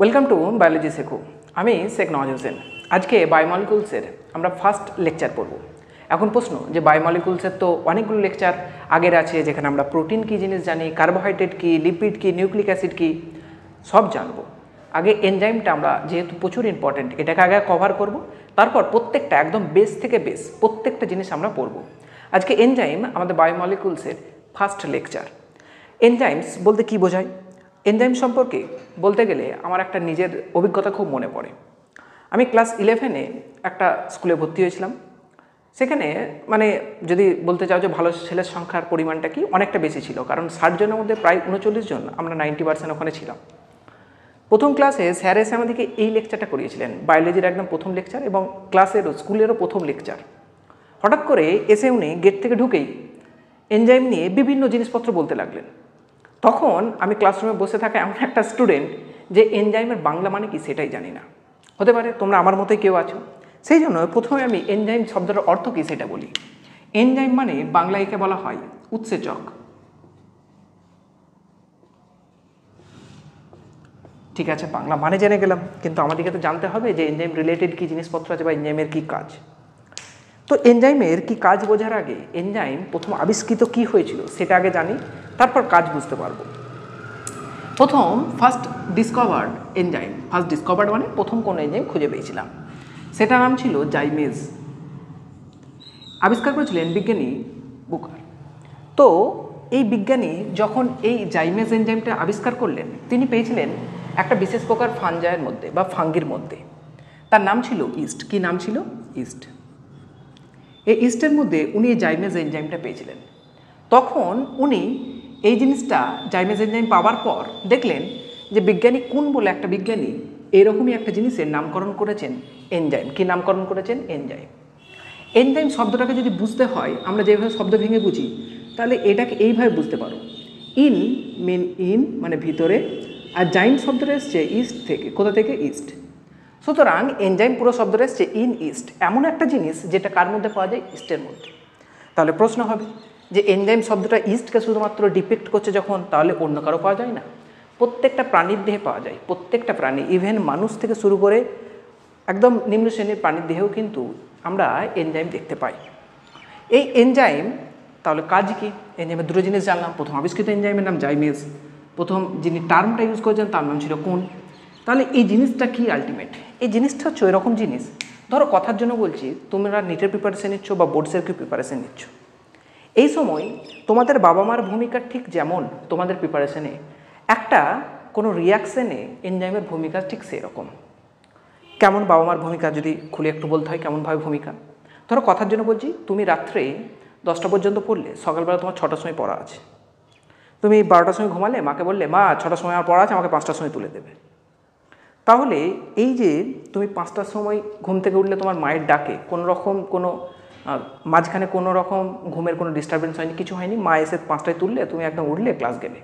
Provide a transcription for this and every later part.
Welcome to biology শেখো। আমি শেখ নওয়াজ হোসেন। আজকে বায়োমলিকুলসের আমরা ফার্স্ট লেকচার পড়ব। এখন প্রশ্ন যে বায়োমলিকুলসের তো অনেকগুলো লেকচার আগের আছে, যেখানে আমরা প্রোটিন কী জিনিস জানি, কার্বোহাইড্রেট কী, লিপিড কী, নিউক্লিক অ্যাসিড কী, সব জানবো। আগে এনজাইমটা আমরা যেহেতু প্রচুর ইম্পর্টেন্ট, এটাকে আগে কভার করব, তারপর প্রত্যেকটা একদম বেস থেকে বেস প্রত্যেকটা জিনিস আমরা পড়ব। আজকে এনজাইম আমাদের বায়োমলিকুলসের ফার্স্ট লেকচার। এনজাইমস বলতে কী বোঝায়? এনজাইম সম্পর্কে বলতে গেলে আমার একটা নিজের অভিজ্ঞতা খুব মনে পড়ে। আমি ক্লাস 11-এ একটা স্কুলে ভর্তি হয়েছিলাম। সেখানে মানে যদি বলতে চাও যে ভালো ছেলের সংখ্যার পরিমাণটা কি, অনেকটা বেশি ছিল, কারণ 60 জনের মধ্যে প্রায় 39 জন, আমরা 90% ওখানে ছিলাম। প্রথম ক্লাসে স্যার এসে আমাদেরকে এই লেকচারটা করিয়েছিলেন, বায়োলজির একদম প্রথম লেকচার এবং ক্লাসেরও স্কুলেরও প্রথম লেকচার। হঠাৎ করে এসে উনি গেট থেকে ঢুকেই এনজাইম নিয়ে বিভিন্ন জিনিসপত্র বলতে লাগলেন। তখন আমি ক্লাসরুমে বসে থাকা এমন একটা স্টুডেন্ট যে এনজাইমের বাংলা মানে কি সেটাই জানি না। হতে পারে তোমরা আমার মতোই কেউ আছো। সেই জন্য প্রথমে আমি এনজাইম শব্দটার অর্থ কী সেটা বলি। এনজাইম মানে বাংলায় একে বলা হয় উৎসেচক। ঠিক আছে, বাংলা মানে জেনে গেলাম, কিন্তু আমাদেরকে তো জানতে হবে যে এনজাইম রিলেটেড কী জিনিসপত্র আছে বা এনজাইমের কী কাজ। তো এনজাইমের কি কাজ বোঝার আগে এনজাইম প্রথম আবিষ্কৃত কি হয়েছিল সেটা আগে জানি, তারপর কাজ বুঝতে পারবো। প্রথম first discovered enzyme, first discovered মানে প্রথম কোন এনজাইম খুঁজে পেয়েছিলাম, সেটার নাম ছিল জাইমেজ। আবিষ্কার করেছিলেন বিজ্ঞানী বুকার। তো এই বিজ্ঞানী যখন এই জাইমেজ এনজাইমটা আবিষ্কার করলেন, তিনি পেয়েছিলেন একটা বিশেষ প্রকার ফাঞ্জায়ের মধ্যে বা ফাঙ্গির মধ্যে। তার নাম ছিল ইস্ট। কি নাম ছিল? ইস্ট। এই ইস্টের মধ্যে উনি এই জাইমেজ এনজাইমটা পেয়েছিলেন। তখন উনি এই জিনিসটা জাইমেজ এনজাইম পাওয়ার পর দেখলেন যে বিজ্ঞানী কুন বলে একটা বিজ্ঞানী এরকমই একটা জিনিসের নামকরণ করেছেন এনজাইম। কি নামকরণ করেছেন? এনজাইম। এনজাইম শব্দটাকে যদি বুঝতে হয়, আমরা যেভাবে শব্দ ভেঙে বুঝি, তাহলে এটাকে এইভাবে বুঝতে পারো। ইন মিন ইন মানে ভিতরে, আর জাইম শব্দটা এসছে ইস্ট থেকে। কোথা থেকে? ইস্ট। সুতরাং এনজাইম পুরো শব্দটা এসছে ইন ইস্ট, এমন একটা জিনিস যেটা কার মধ্যে পাওয়া যায়? ইস্টের মধ্যে। তাহলে প্রশ্ন হবে যে এনজাইম শব্দটা ইস্টকে শুধুমাত্র ডিপিক্ট করছে যখন, তাহলে অন্য কারো পাওয়া যায় না? প্রত্যেকটা প্রাণীর দেহে পাওয়া যায়। প্রত্যেকটা প্রাণী, ইভেন মানুষ থেকে শুরু করে একদম নিম্ন শ্রেণীর প্রাণীর দেহেও কিন্তু আমরা এনজাইম দেখতে পাই। এই এনজাইম তাহলে কাজ কি? এনজাইমের দুটো জিনিস জানলাম। প্রথম আবিষ্কৃত এনজাইমের নাম জাইমেজ, প্রথম যিনি টার্মটা ইউজ করেছেন তার নাম ছিল কুন। তাহলে এই জিনিসটা কি আলটিমেট? এই জিনিসটা হচ্ছে এরকম জিনিস, ধরো কথার জন্য বলছি, তোমরা নিটের প্রিপারেশন নিচ্ছ বা বোর্ডসের কি প্রিপারেশন নিচ্ছ, এই সময় তোমাদের বাবা মার ভূমিকা ঠিক যেমন তোমাদের প্রিপারেশনে একটা কোনো রিয়াকশানে এনজাইমের ভূমিকা ঠিক সেরকম। কেমন বাবা মার ভূমিকা যদি খুলে একটু বলতে হয়, কেমনভাবে ভূমিকা? ধরো কথার জন্য বলছি, তুমি রাত্রে 10টা পর্যন্ত পড়লে, সকালবেলা তোমার 6টার সময় পড়া আছে। তুমি 12টার সময় ঘুমালে, মাকে বললে মা 6টার সময় আমার পড়া আছে, আমাকে 5টার সময় তুলে দেবে। তাহলে এই যে তুমি 5টার সময় ঘুম থেকে উঠলে, তোমার মায়ের ডাকে কোনো রকম কোনো মাঝখানে কোনো রকম ঘুমের কোনো ডিস্টারবেন্স হয়নি, কিছু হয়নি, মা এসে 5টায় তুললে, তুমি একদম উঠলে, ক্লাস গেলে।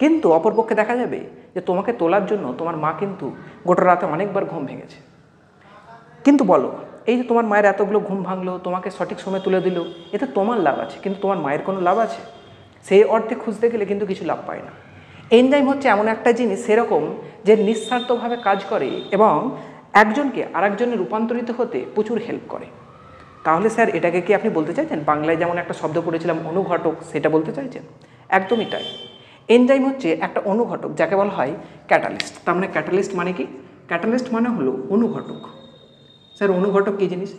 কিন্তু অপরপক্ষে দেখা যাবে যে তোমাকে তোলার জন্য তোমার মা কিন্তু গোটা রাতে অনেকবার ঘুম ভেঙেছে। কিন্তু বলো, এই যে তোমার মায়ের এতগুলো ঘুম ভাঙলো, তোমাকে সঠিক সময় তুলে দিল, এতে তোমার লাভ আছে, কিন্তু তোমার মায়ের কোনো লাভ আছে? সেই অর্থে খুঁজতে গেলে কিন্তু কিছু লাভ পায় না। এনজাইম হচ্ছে এমন একটা জিনিস সেরকম যে নিঃস্বার্থভাবে কাজ করে এবং একজনকে আরেকজনে রূপান্তরিত হতে প্রচুর হেল্প করে। তাহলে স্যার এটাকে কি আপনি বলতে চাইছেন বাংলায় যেমন একটা শব্দ পড়েছিলাম অনুঘটক, সেটা বলতে চাইছেন? একদমই তাই। এনজাইম হচ্ছে একটা অনুঘটক, যাকে বলা হয় ক্যাটালিস্ট। তার মানে ক্যাটালিস্ট মানে কি? ক্যাটালিস্ট মানে হলো অনুঘটক। স্যার অনুঘটক কী জিনিস?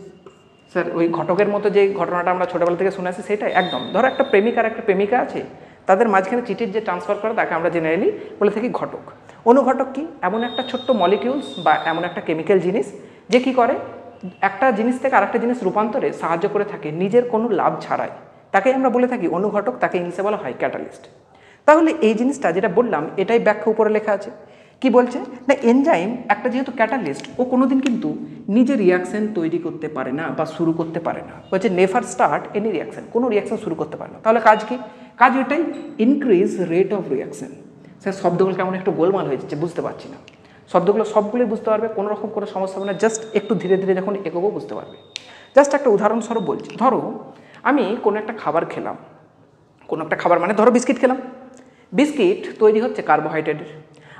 স্যার ওই ঘটকের মতো যে ঘটনাটা আমরা ছোটোবেলা থেকে শুনে আসি সেটাই একদম। ধরো একটা প্রেমিক আর একটা প্রেমিকা আছে, তাদের মাঝখানে চিঠির যে ট্রান্সফার করে তাকে আমরা জেনারেলি বলে থাকি ঘটক। অনুঘটক কি? এমন একটা ছোট্ট মলিকিউলস বা এমন একটা কেমিক্যাল জিনিস যে কী করে, একটা জিনিস থেকে আরেকটা জিনিস রূপান্তরে সাহায্য করে থাকে নিজের কোনো লাভ ছাড়াই। তাকে আমরা বলে থাকি অনুঘটক, তাকে ইংলিশে বলা হয় ক্যাটালিস্ট। তাহলে এই জিনিসটা যেটা বললাম, এটাই ব্যাখ্যা উপরে লেখা আছে। কি বলছে না, এনজাইম একটা যেহেতু ক্যাটালিস্ট, ও কোনোদিন কিন্তু নিজে রিয়াকশান তৈরি করতে পারে না বা শুরু করতে পারে না। বলছে নেভার স্টার্ট এনি রিয়াকশান, কোনো রিয়াকশান শুরু করতে পারে না। তাহলে কাজ কি? কাজ এটাই, increase rate of reaction. Sir শব্দগুলো কেমন একটু গোলমাল হয়ে যাচ্ছে, বুঝতে পারছি না। শব্দগুলো সবগুলোই বুঝতে পারবে, কোনো রকম কোনো সমস্যা হবে না, জাস্ট একটু ধীরে ধীরে যখন এগোবো বুঝতে পারবে। জাস্ট একটা উদাহরণস্বরূপ বলছি, ধরো আমি কোনো একটা খাবার খেলাম, কোনো একটা খাবার মানে ধরো বিস্কিট খেলাম। বিস্কিট তৈরি হচ্ছে কার্বোহাইড্রেটের।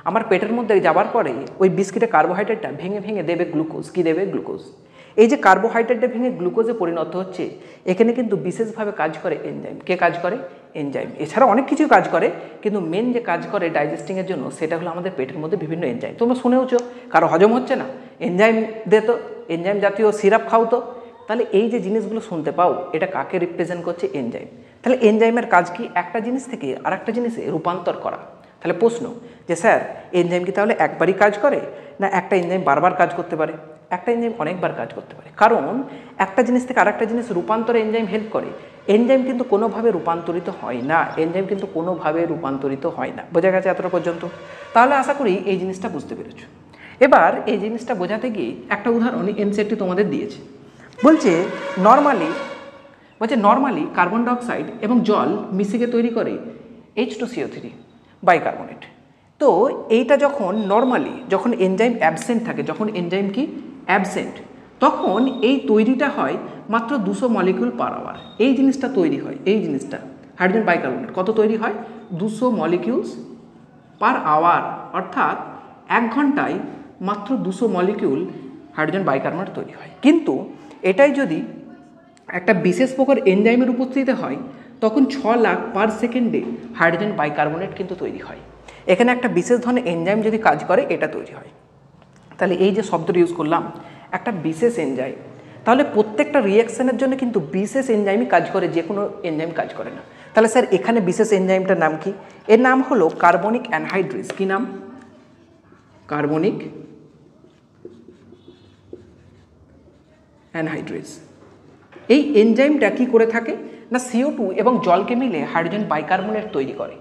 আমার পেটের মধ্যে যাবার পরে ওই বিস্কিটে কার্বোহাইড্রেটটা ভেঙে ভেঙে দেবে গ্লুকোজ। কী দেবে? গ্লুকোজ। এই যে কার্বোহাইড্রেটটা ভেঙে গ্লুকোজে পরিণত হচ্ছে, এখানে কিন্তু বিশেষভাবে কাজ করে এনজাইম। কে কাজ করে? এনজাইম। এছাড়া অনেক কিছু কাজ করে, কিন্তু মেন যে কাজ করে ডাইজেস্টিংয়ের জন্য সেটা হলো আমাদের পেটের মধ্যে বিভিন্ন এনজাইম। তোমরা শুনেওছো কারো হজম হচ্ছে না, এনজাইম দে তো, এনজাইম জাতীয় সিরাপ খাও তো। তাহলে এই যে জিনিসগুলো শুনতে পাও, এটা কাকে রিপ্রেজেন্ট করছে? এনজাইম। তাহলে এনজাইমের কাজ কি? একটা জিনিস থেকে আর একটা জিনিসে রূপান্তর করা। তাহলে প্রশ্ন যে স্যার এনজাইম কি তাহলে একবারই কাজ করে, না একটা এনজাইম বারবার কাজ করতে পারে? একটা এনজাইম অনেকবার কাজ করতে পারে, কারণ একটা জিনিস থেকে আরেকটা জিনিস রূপান্তরে এনজাইম হেল্প করে। এনজাইম কিন্তু কোনোভাবে রূপান্তরিত হয় না, এনজাইম কিন্তু কোনোভাবে রূপান্তরিত হয় না। বোঝা গেছে এতটা পর্যন্ত? তাহলে আশা করি এই জিনিসটা বুঝতে পেরেছো। এবার এই জিনিসটা বোঝাতে গিয়ে একটা উদাহরণ এনসিইআরটি তোমাদের দিয়েছে। বলছে নর্মালি কার্বন ডাইঅক্সাইড এবং জল মিশিয়ে তৈরি করে H2CO3 বাইকার্বনেট। তো এইটা যখন এনজাইম অ্যাবসেন্ট থাকে, যখন এনজাইম কি অ্যাবসেন্ট, তখন এই তৈরিটা হয় মাত্র 200 মলিকিউল পার আওয়ার। এই জিনিসটা তৈরি হয়, এই জিনিসটা হাইড্রোজেন বাইকার্বনেট কত তৈরি হয়? 200 মলিকিউলস পার আওয়ার, অর্থাৎ 1 ঘন্টায় মাত্র 200 মলিকিউল হাইড্রোজেন বাইকার্বনেট তৈরি হয়। কিন্তু এটাই যদি একটা বিশেষ প্রকার এনজাইমের উপস্থিতিতে হয়, তখন 6 লাখ পার সেকেন্ডে হাইড্রোজেন বাইকার্বনেট কিন্তু তৈরি হয়। এখানে একটা বিশেষ ধরনের এনজাইম যদি কাজ করে, এটা তৈরি হয়। তাহলে এই যে শব্দটা ইউজ করলাম, একটা বিশেষ এনজাইম, তাহলে প্রত্যেকটা রিয়াকশানের জন্য কিন্তু বিশেষ এনজাইমই কাজ করে, যে কোনো এনজাইম কাজ করে না। তাহলে স্যার এখানে বিশেষ এনজাইমটার নাম কি? এর নাম হলো কার্বনিক অ্যানহাইড্রেজ। কি নাম? Carbonic anhydrous. এই এনজাইমটা কি করে থাকে না, CO2 এবং জলকে মিলে হাইড্রোজেন বাইকার্বনেট তৈরি করে।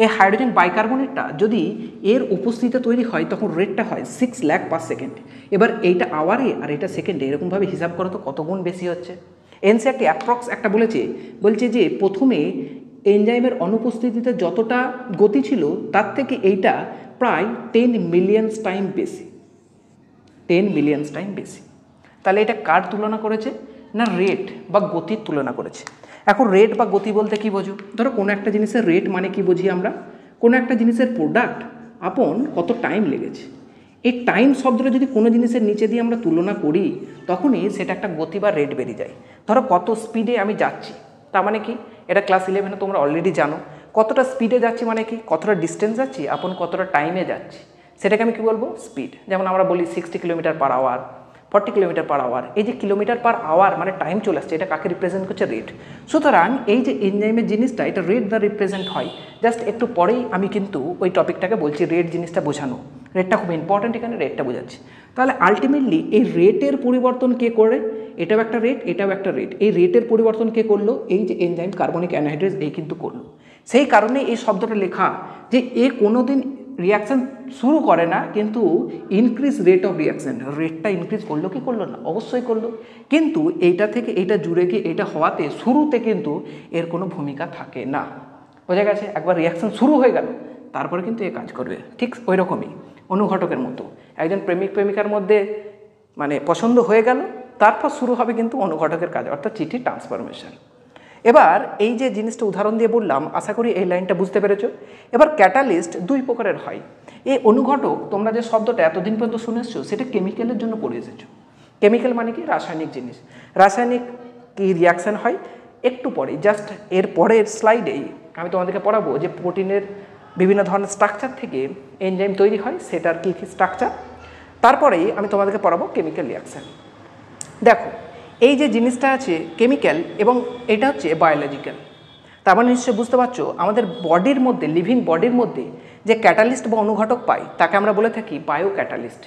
এই হাইড্রোজেন বাইকার্বনেটটা যদি এর উপস্থিতিতে তৈরি হয়, তখন রেটটা হয় 6 লাখ পার সেকেন্ড। এবার এইটা আওয়ারে আর এটা সেকেন্ডে, এরকমভাবে হিসাব করো তো কত গুণ বেশি হচ্ছে। এনসিইআরটি অ্যাপ্রক্স একটা বলছে যে প্রথমে এনজাইমের অনুপস্থিতিতে যতটা গতি ছিল, তার থেকে এইটা প্রায় 10 মিলিয়নস টাইম বেশি। 10 মিলিয়নস টাইম বেশি। তাহলে এটা কার তুলনা করেছে? না রেট বা গতির তুলনা করেছে। এখন রেট বা গতি বলতে কি বোঝো? ধরো কোনো একটা জিনিসের রেট মানে কি বুঝি আমরা? কোনো একটা জিনিসের প্রোডাক্ট আপন কত টাইম লেগেছে। এই টাইম শব্দটা যদি কোনো জিনিসের নিচে দিয়ে আমরা তুলনা করি, তখনই সেটা একটা গতি বা রেট বেরিয়ে যায়। ধরো কত স্পিডে আমি যাচ্ছি, তার মানে কি? এটা ক্লাস 11-এ তোমরা অলরেডি জানো। কতটা স্পিডে যাচ্ছি মানে কি? কতটা ডিস্টেন্স যাচ্ছি, আপন কতটা টাইমে যাচ্ছি, সেটাকে আমি কি বলবো? স্পিড। যেমন আমরা বলি 60 kilometre per hour, 40 kilometre per hour. এই যে কিলোমিটার পার আওয়ার মানে টাইম চলে আসছে, এটা কাকে রিপ্রেজেন্ট করছে? রেট। সুতরাং এই যে এনজাইমের জিনিসটা, এটা রেট দ্বারা রিপ্রেজেন্ট হয়। জাস্ট একটু পরেই আমি কিন্তু ওই টপিকটাকে বলছি, রেট জিনিসটা বোঝানো। রেটটা খুব ইম্পর্ট্যান্ট, এখানে রেটটা বোঝাচ্ছি। তাহলে আলটিমেটলি এই রেটের পরিবর্তন কে করে? এটাও একটা রেট, এটাও একটা রেট। এই রেটের পরিবর্তন কে করলো? এই যে এনজাইম কার্বনিক অ্যানহাইড্রেজ, এই কিন্তু করলো। সেই কারণে এই শব্দটা লেখা যে এ কোনোদিন রিয়াকশান শুরু করে না, কিন্তু ইনক্রিজ রেট অফ রিয়াকশান, রেটটা ইনক্রিজ করলো কি করলো না? অবশ্যই করলো। কিন্তু এইটা থেকে এইটা জুড়ে গিয়ে এইটা হওয়াতে শুরুতে কিন্তু এর কোনো ভূমিকা থাকে না। বোঝা গেছে? একবার রিয়াকশান শুরু হয়ে গেল, তারপরে কিন্তু এ কাজ করবে। ঠিক ওই রকমই অনুঘটকের মতো, একজন প্রেমিক প্রেমিকার মধ্যে মানে পছন্দ হয়ে গেল, তারপর শুরু হবে কিন্তু অনুঘটকের কাজ, অর্থাৎ চিঠি ট্রান্সফরমেশন। এবার এই যে জিনিসটা উদাহরণ দিয়ে বললাম, আশা করি এই লাইনটা বুঝতে পেরেছো। এবার ক্যাটালিস্ট 2 প্রকারের হয়। এই অনুঘটক তোমরা যে শব্দটা এতদিন পর্যন্ত শুনে এসছো, সেটা কেমিক্যালের জন্য পড়ে এসেছো। কেমিক্যাল মানে কি? রাসায়নিক জিনিস। রাসায়নিক কি রিয়াকশান হয় একটু পরে, জাস্ট এর পরের স্লাইডেই আমি তোমাদেরকে পড়াবো যে প্রোটিনের বিভিন্ন ধরনের স্ট্রাকচার থেকে এনজাইম তৈরি হয়, সেটার কী কী স্ট্রাকচার। তারপরেই আমি তোমাদেরকে পড়াবো কেমিক্যাল রিয়াকশান। দেখো এই যে জিনিসটা আছে কেমিক্যাল, এবং এটা হচ্ছে বায়োলজিক্যাল। তার মানে নিশ্চয়ই বুঝতে পারছো, আমাদের বডির মধ্যে, লিভিং বডির মধ্যে যে ক্যাটালিস্ট বা অনুঘটক পাই, তাকে আমরা বলে থাকি বায়ো ক্যাটালিস্ট।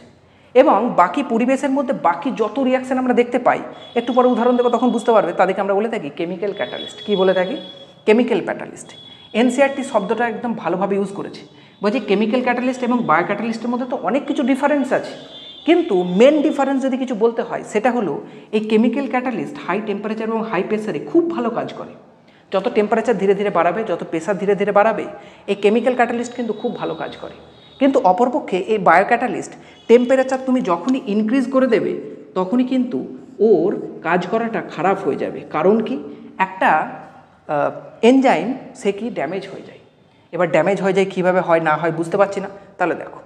এবং বাকি পরিবেশের মধ্যে বাকি যত রিয়াকশান আমরা দেখতে পাই, একটু পরে উদাহরণ দেবো তখন বুঝতে পারবে, তাদেরকে আমরা বলে থাকি কেমিক্যাল ক্যাটালিস্ট। কি বলে থাকি? Chemical catalyst. এনসিইআরটি শব্দটা একদম ভালোভাবে ইউজ করেছে। বলছি কেমিক্যাল ক্যাটালিস্ট এবং বায়ো ক্যাটালিস্টের মধ্যে তো অনেক কিছু ডিফারেন্স আছে, কিন্তু মেন ডিফারেন্স যদি কিছু বলতে হয়, সেটা হলো এই কেমিক্যাল ক্যাটালিস্ট হাই টেম্পারেচার এবং হাই প্রেসারে খুব ভালো কাজ করে। যত টেম্পারেচার ধীরে ধীরে বাড়াবে, যত প্রেসার ধীরে ধীরে বাড়াবে, এই কেমিক্যাল ক্যাটালিস্ট কিন্তু খুব ভালো কাজ করে। কিন্তু অপরপক্ষে এই বায়ো ক্যাটালিস্ট টেম্পারেচার তুমি যখনই ইনক্রিজ করে দেবে, তখনই কিন্তু ওর কাজ করাটা খারাপ হয়ে যাবে। কারণ কি? একটা এনজাইম সে কি ড্যামেজ হয়ে যায়। এবার ড্যামেজ হয়ে যায়, কীভাবে হয় না হয় বুঝতে পারছি না। তাহলে দেখো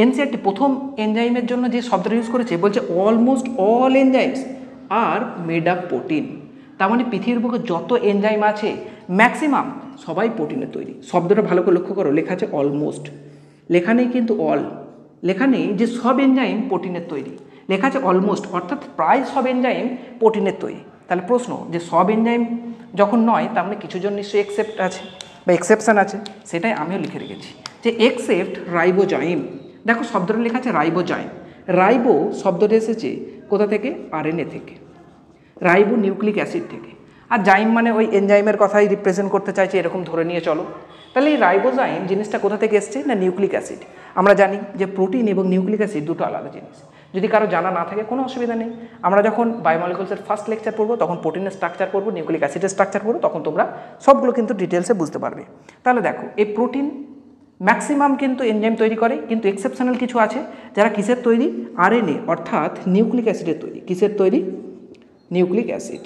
এনসিইআরটি প্রথম এনজাইমের জন্য যে শব্দটা ইউজ করেছে বলছে almost all enzymes are made up protein. তার মানে পৃথিবীর বুকে যত এনজাইম আছে ম্যাক্সিমাম সবাই প্রোটিনের তৈরি। শব্দটা ভালো করে লক্ষ্য করো, লেখা আছে অলমোস্ট, লেখা নেই কিন্তু অল, লেখা নেই যে সব এনজাইম প্রোটিনের তৈরি, লেখা আছে অলমোস্ট, অর্থাৎ প্রায় সব এনজাইম প্রোটিনের তৈরি। তাহলে প্রশ্ন যে সব এনজাইম যখন নয় তার মানে কিছুজন নিশ্চয়ই এক্সেপ্ট আছে বা এক্সেপশন আছে, সেটাই আমিও লিখে রেখেছি যে এক্সেপ্ট রাইবোজাইম। দেখো শব্দটা লেখা আছে রাইবোজাইম। রাইবো শব্দটা এসেছে কোথা থেকে? আরএনএ থেকে, রাইবো নিউক্লিক অ্যাসিড থেকে। আর জাইম মানে ওই এনজাইমের কথাই রিপ্রেজেন্ট করতে চাইছে, এরকম ধরে নিয়ে চলো। তাহলে এই রাইবোজাইম জিনিসটা কোথা থেকে এসছে? না নিউক্লিক অ্যাসিড। আমরা জানি যে প্রোটিন এবং নিউক্লিক অ্যাসিড দুটো আলাদা জিনিস। যদি কারো জানা না থাকে কোনো অসুবিধা নেই, আমরা যখন বায়োমলিকুলসের ফার্স্ট লেকচার পড়বো তখন প্রোটিনের স্ট্রাকচার পড়বো, নিউক্লিক অ্যাসিডের স্ট্রাকচার পড়বো, তখন তোমরা সবগুলো কিন্তু ডিটেলসে বুঝতে পারবে। তাহলে দেখো এই প্রোটিন ম্যাক্সিমাম কিন্তু এনজাইম তৈরি করে, কিন্তু এক্সেপশনাল কিছু আছে যারা কিসের তৈরি? আরএনএ অর্থাৎ নিউক্লিক অ্যাসিডের তৈরি। কিসের তৈরি? Nucleic acid.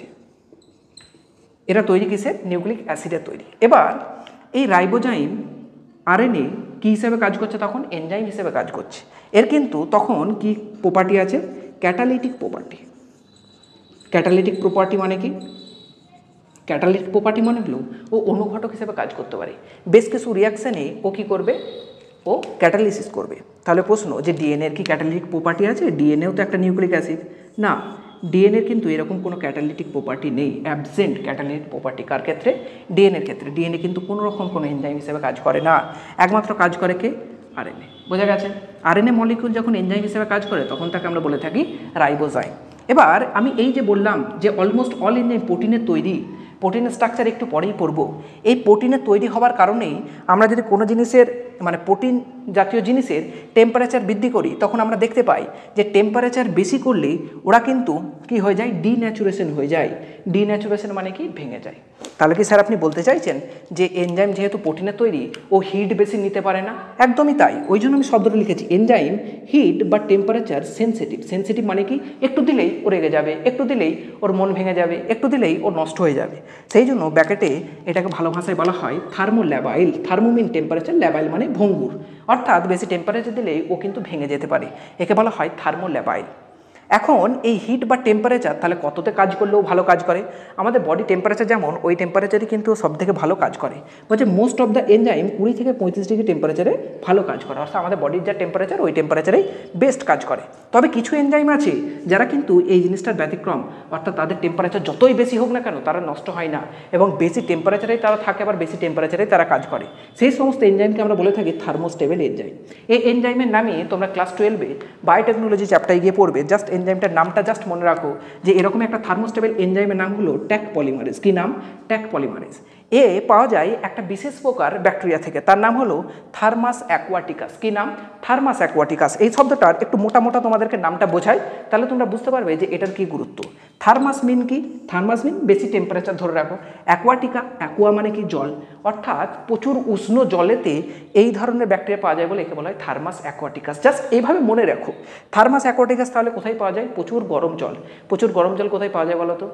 এরা তৈরি কিসের? নিউক্লিক অ্যাসিডের তৈরি। এবার এই রাইবোজাইম আরএনএ কী হিসেবে কাজ করছে? তখন এনজাইম হিসেবে কাজ করছে। এর কিন্তু তখন কি প্রপার্টি আছে? Catalytic property. ক্যাটালিটিক প্রপার্টি মানে কি? ক্যাটালিটিক প্রপার্টি মানে হলো ও অনুঘটক হিসেবে কাজ করতে পারে। বেশ কিছু রিয়াকশানে ও কী করবে? ও ক্যাটালিসিস করবে। তাহলে প্রশ্ন যে ডিএনএর কি ক্যাটালিটিক প্রপার্টি আছে? ডিএনএও তো একটা নিউক্লিক অ্যাসিড না, ডিএনএর কিন্তু এরকম কোনো ক্যাটালিটিক প্রপার্টি নেই, অ্যাবসেন্ট ক্যাটালিটিক প্রপার্টি। কার ক্ষেত্রে? ডিএনএর ক্ষেত্রে। ডিএনএ কিন্তু কোনো রকম কোনো এনজাইম হিসেবে কাজ করে না, একমাত্র কাজ করে কে? আরএনএ। বোঝা গেছে? আরএনএ মলিকিউল যখন এনজাইম হিসেবে কাজ করে তখন তাকে আমরা বলে থাকি রাইবোজাইম। এবার আমি এই যে বললাম যে অলমোস্ট অল এনজাইম প্রোটিনের তৈরি, প্রোটিনের স্ট্রাকচার একটু পরেই পড়ব। এই প্রোটিনের তৈরি হওয়ার কারণেই আমরা যদি কোনো জিনিসের মানে প্রোটিন জাতীয় জিনিসের টেম্পারেচার বৃদ্ধি করি তখন আমরা দেখতে পাই যে টেম্পারেচার বেশি করলে ওরা কিন্তু কি হয়ে যায়? ডিন্যাচুরেশন হয়ে যায়। ডিন্যাচুরেশন মানে কি? ভেঙে যায়। তাহলে কি স্যার আপনি বলতে চাইছেন যে এনজাইম যেহেতু প্রোটিনের তৈরি ও হিট বেশি নিতে পারে না? একদমই তাই, ওই জন্য আমি শব্দটা লিখেছি এনজাইম হিট বা টেম্পারেচার সেনসিটিভ। সেনসিটিভ মানে কি? একটু দিলেই ও রেগে যাবে, একটু দিলেই ওর মন ভেঙে যাবে, একটু দিলেই ও নষ্ট হয়ে যাবে। সেই জন্য ব্র্যাকেটে এটাকে ভালো ভাষায় বলা হয় থার্মোল্যাবাইল। থার্মো মিন টেম্পারেচার, ল্যাবাইল মানে ভঙ্গুর, অর্থাৎ বেশি টেম্পারেচার দিলেই ও কিন্তু ভেঙে যেতে পারে। একে বলা হয় থার্মোল্যাবাইল। এখন এই হিট বা টেম্পারেচার তাহলে কততে কাজ করলেও ভালো কাজ করে? আমাদের বডি টেম্পারেচার যেমন, ওই টেম্পারেচারই কিন্তু সব থেকে ভালো কাজ করে। বলছে মোস্ট অফ দ্য এনজাইম 20 থেকে 35 ডিগ্রি টেম্পারেচারে ভালো কাজ করে, অর্থাৎ আমাদের বডির যা টেম্পারেচার ওই টেম্পারেচারেই বেস্ট কাজ করে। তবে কিছু এনজাইম আছে যারা কিন্তু এই জিনিসটার ব্যতিক্রম, অর্থাৎ তাদের টেম্পারেচার যতই বেশি হোক না কেন তারা নষ্ট হয় না এবং বেশি টেম্পারেচারেই তারা থাকে, আবার বেশি টেম্পারেচারেই তারা কাজ করে। সেই সমস্ত এনজাইমকে আমরা বলে থাকি থার্মোস্টেবল এনজাইম। এই এনজাইমের নামে তোমরা ক্লাস 12-এ বায়োটেকনোলজি চ্যাপ্টারে গিয়ে পড়বে। জাস্ট এনজাইমটার নামটা জাস্ট মনে রাখো যে এরকম একটা থার্মোস্টেবল এনজাইমের নাম হলো ট্যাক পলিমারেজ। কি নাম? ট্যাক পলিমারেজ। এ পাওয়া যায় একটা বিশেষ প্রকার ব্যাকটেরিয়া থেকে, তার নাম হলো থার্মাস অ্যাকোয়াটিকাস। কি নাম? থার্মাস অ্যাকোয়াটিকাস। এই শব্দটার একটু মোটা মোটা তোমাদেরকে নামটা বোঝায়, তাহলে তোমরা বুঝতে পারবে যে এটার কি গুরুত্ব। থার্মাস মিন কি? থার্মাস মিন বেশি টেম্পারেচার ধরে রাখো। অ্যাকোয়াটিকা, অ্যাকোয়া মানে কি? জল, অর্থাৎ প্রচুর উষ্ণ জলেতে এই ধরনের ব্যাকটেরিয়া পাওয়া যায় বলে একে বলা হয় থার্মাস অ্যাকোয়াটিকাস। জাস্ট এইভাবে মনে রাখো থার্মাস অ্যাকোয়াটিকাস। তাহলে কোথায় পাওয়া যায়? প্রচুর গরম জল। প্রচুর গরম জল কোথায় পাওয়া যায় বলো তো?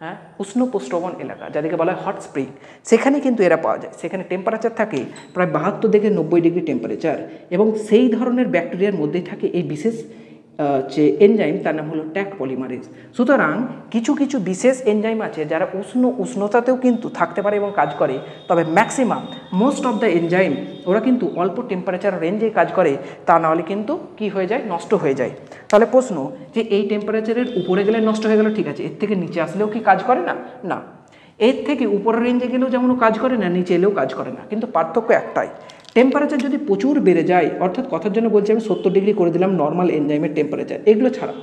হ্যাঁ, উষ্ণ প্রস্রবণ এলাকা, যাদেরকে বলা হয় হট স্প্রিং, সেখানে কিন্তু এরা পাওয়া যায়। সেখানে টেম্পারেচার থাকে প্রায় 72 থেকে 90 ডিগ্রি টেম্পারেচার, এবং সেই ধরনের ব্যাকটেরিয়ার মধ্যেই থাকে এই বিশেষ যে এনজাইম, তার নাম হলো ট্যাক পলিমারেজ। সুতরাং কিছু কিছু বিশেষ এনজাইম আছে যারা উষ্ণতাতেও কিন্তু থাকতে পারে এবং কাজ করে, তবে maximum most of the enzyme ওরা কিন্তু অল্প টেম্পারেচার রেঞ্জে কাজ করে, তা নাহলে কিন্তু কি হয়ে যায়? নষ্ট হয়ে যায়। তাহলে প্রশ্ন যে এই টেম্পারেচারের উপরে গেলে নষ্ট হয়ে গেল, ঠিক আছে, এর থেকে নিচে আসলেও কি কাজ করে না? না, এর থেকে উপরের রেঞ্জে গেলেও যেমন কাজ করে না, নিচে এলেও কাজ করে না, কিন্তু পার্থক্য একটাই, টেম্পারেচার যদি প্রচুর বেড়ে যায়, অর্থাৎ কথার জন্য বলছি আমি 70 ডিগ্রি করে দিলাম নর্মাল এনজাইমের টেম্পারেচার, এগুলো ছাড়া,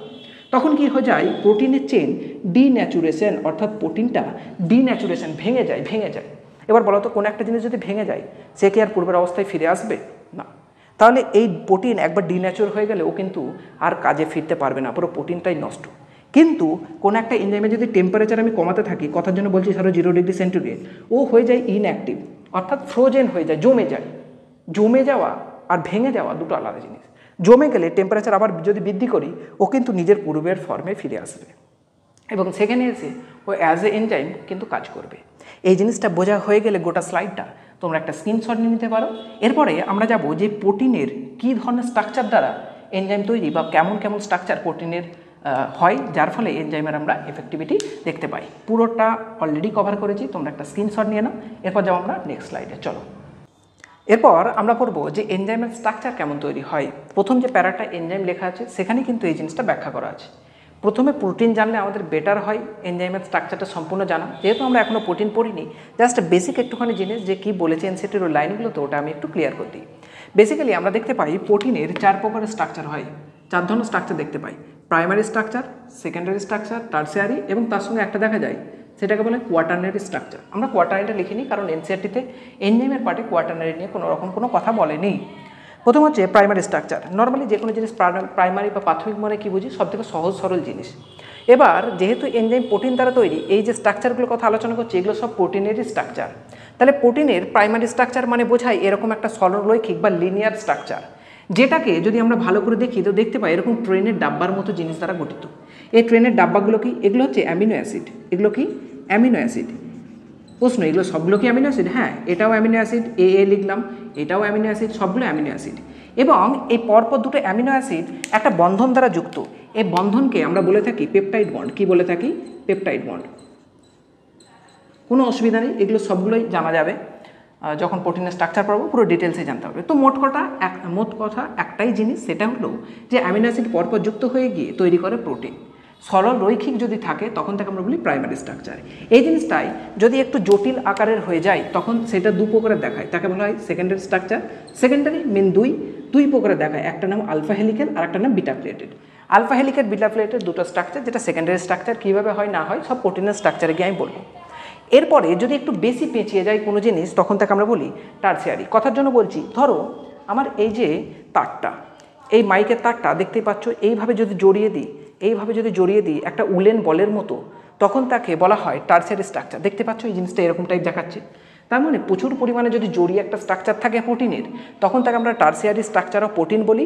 তখন কি হয়ে যায়? প্রোটিনের চেন ডিন্যাচুরেশন, অর্থাৎ প্রোটিনটা ডিন্যাচুরেশন, ভেঙে যায়। এবার বলো তো, কোনো একটা জিনিস যদি ভেঙে যায় সে কি আর পূর্বের অবস্থায় ফিরে আসবে? না। তাহলে এই প্রোটিন একবার ডিন্যাচুর হয়ে গেলে ও কিন্তু আর কাজে ফিরতে পারবে না, পুরো প্রোটিনটাই নষ্ট। কিন্তু কোনো একটা এনজাইমে যদি টেম্পারেচার আমি কমাতে থাকি, কথার জন্য বলছি ধরো 0 ডিগ্রি সেন্টিগ্রেড, ও হয়ে যায় ইনঅ্যাক্টিভ, অর্থাৎ ফ্রোজেন হয়ে যায়, জমে যাওয়া আর ভেঙে যাওয়া দুটো আলাদা জিনিস। জমে গেলে টেম্পারেচার আবার যদি বৃদ্ধি করি, ও কিন্তু নিজের পূর্বের ফর্মে ফিরে আসবে এবং সেখানে এসে ও অ্যাজ এ এনজাইম কিন্তু কাজ করবে। এই জিনিসটা বোঝা হয়ে গেলে গোটা স্লাইডটা তোমরা একটা স্ক্রিনশট নিয়ে নিতে পারো। এরপরে আমরা যাব যে প্রোটিনের কী ধরনের স্ট্রাকচার দ্বারা এনজাইম তৈরি বা কেমন কেমন স্ট্রাকচার প্রোটিনের হয়, যার ফলে এনজাইমের আমরা এফেক্টিভিটি দেখতে পাই। পুরোটা অলরেডি কভার করেছি, তোমরা একটা স্ক্রিনশট নিয়ে নাও। এরপর যাবো আমরা নেক্সট স্লাইডে, চলো। এরপর আমরা পড়বো যে এনজাইমের স্ট্রাকচার কেমন তৈরি হয়। প্রথম যে প্যারাটা এনজাইম লেখা আছে সেখানে কিন্তু এই জিনিসটা ব্যাখ্যা করা আছে। প্রথমে প্রোটিন জানলে আমাদের বেটার হয় এনজাইমের স্ট্রাকচারটা সম্পূর্ণ জানা। যেহেতু আমরা এখনও প্রোটিন পড়িনি, জাস্ট বেসিক একটুখানি জিনিস যে কী বলেছে এনসিটির লাইনগুলো, তো ওটা আমি একটু ক্লিয়ার করে দিই। বেসিক্যালি আমরা দেখতে পাই প্রোটিনের 4 প্রকারের স্ট্রাকচার হয়, 4 ধরনের স্ট্রাকচার দেখতে পাই। Primary structure, secondary structure, tertiary এবং তার সঙ্গে একটা দেখা যায় সেটাকে বলে কোয়াটারনারি স্ট্রাকচার। আমরা কোয়াটারনারিটা লিখিনি কারণ এনসিআরটিতে এনজাইমের পার্টে কোয়াটারনারি নিয়ে কোনো রকম কোনো কথা বলেনি। প্রথম হচ্ছে প্রাইমারি স্ট্রাকচার। নর্মালি যে কোনো জিনিস প্রাইমারি বা প্রাথমিক মানে কী বুঝি, সবথেকে সহজ সরল জিনিস। এবার যেহেতু এনজাইম প্রোটিন দ্বারা তৈরি, এই যে স্ট্রাকচারগুলোর কথা আলোচনা করছি এগুলো সব প্রোটিনেরই স্ট্রাকচার। তাহলে প্রোটিনের প্রাইমারি স্ট্রাকচার মানে বোঝায় এরকম একটা সরলরৈখিক বা লিনিয়ার স্ট্রাকচার, যেটাকে যদি আমরা ভালো করে দেখি তো দেখতে পাই এরকম ট্রেনের ডাব্বার মতো জিনিস দ্বারা গঠিত। এই ট্রেনের ডাব্বাগুলো কি? এগুলো হচ্ছে অ্যামিনো অ্যাসিড। এগুলো কি? Amino acid. প্রশ্ন, এগুলো সবগুলো কি অ্যামিনো অ্যাসিড? হ্যাঁ, এটাও অ্যামিনো অ্যাসিড, এ লিখলাম, এটাও অ্যামিনো অ্যাসিড, সবগুলো অ্যামিনো অ্যাসিড। এবং এই পরপর দুটো অ্যামিনো অ্যাসিড একটা বন্ধন দ্বারা যুক্ত। এই বন্ধনকে আমরা বলে থাকি পেপটাইড বন্ড। কি বলে থাকি? Peptide bond. কোনো অসুবিধা নেই, এগুলো সবগুলোই জানা যাবে যখন প্রোটিনের স্ট্রাকচার পড়বো, পুরো ডিটেলসে জানতে হবে। তো মোট কথা একটাই জিনিস, সেটা হলো যে অ্যামিনো অ্যাসিড পরপর যুক্ত হয়ে গিয়ে তৈরি করে প্রোটিন। সরল রৈখিক যদি থাকে তখন তাকে আমরা বলি প্রাইমারি স্ট্রাকচার। এই জিনিসটাই যদি একটু জটিল আকারের হয়ে যায় তখন সেটা 2 প্রকারের দেখায়, তাকে বলা হয় সেকেন্ডারি স্ট্রাকচার। সেকেন্ডারি মেন দুই প্রকারের দেখায়, একটা নাম আলফা হেলিক্যাল আর একটা নাম beta pleated. Alpha helical, beta pleated দুটো স্ট্রাকচার, যেটা সেকেন্ডারি স্ট্রাকচার। কীভাবে হয় না হয় সব প্রোটিনের স্ট্রাকচারে গিয়ে আমি বলবো। এরপরে যদি একটু বেশি পেঁচিয়ে যায় কোনো জিনিস তখন তাকে আমরা বলি টারসিয়ারি। কথার জন্য বলছি, ধরো আমার এই যে তারটা, এই মাইকের তারটা দেখতেই পাচ্ছ, এইভাবে যদি জড়িয়ে দিই একটা উলেন বলের মতো, তখন তাকে বলা হয় টারসিয়ারি স্ট্রাকচার। দেখতে পাচ্ছ এই জিনিসটা এরকম টাইপ দেখাচ্ছে। তার মানে প্রচুর পরিমাণে যদি জড়িয়ে একটা স্ট্রাকচার থাকে প্রোটিনের, তখন তাকে আমরা টারসিয়ারি স্ট্রাকচার অফ প্রোটিন বলি।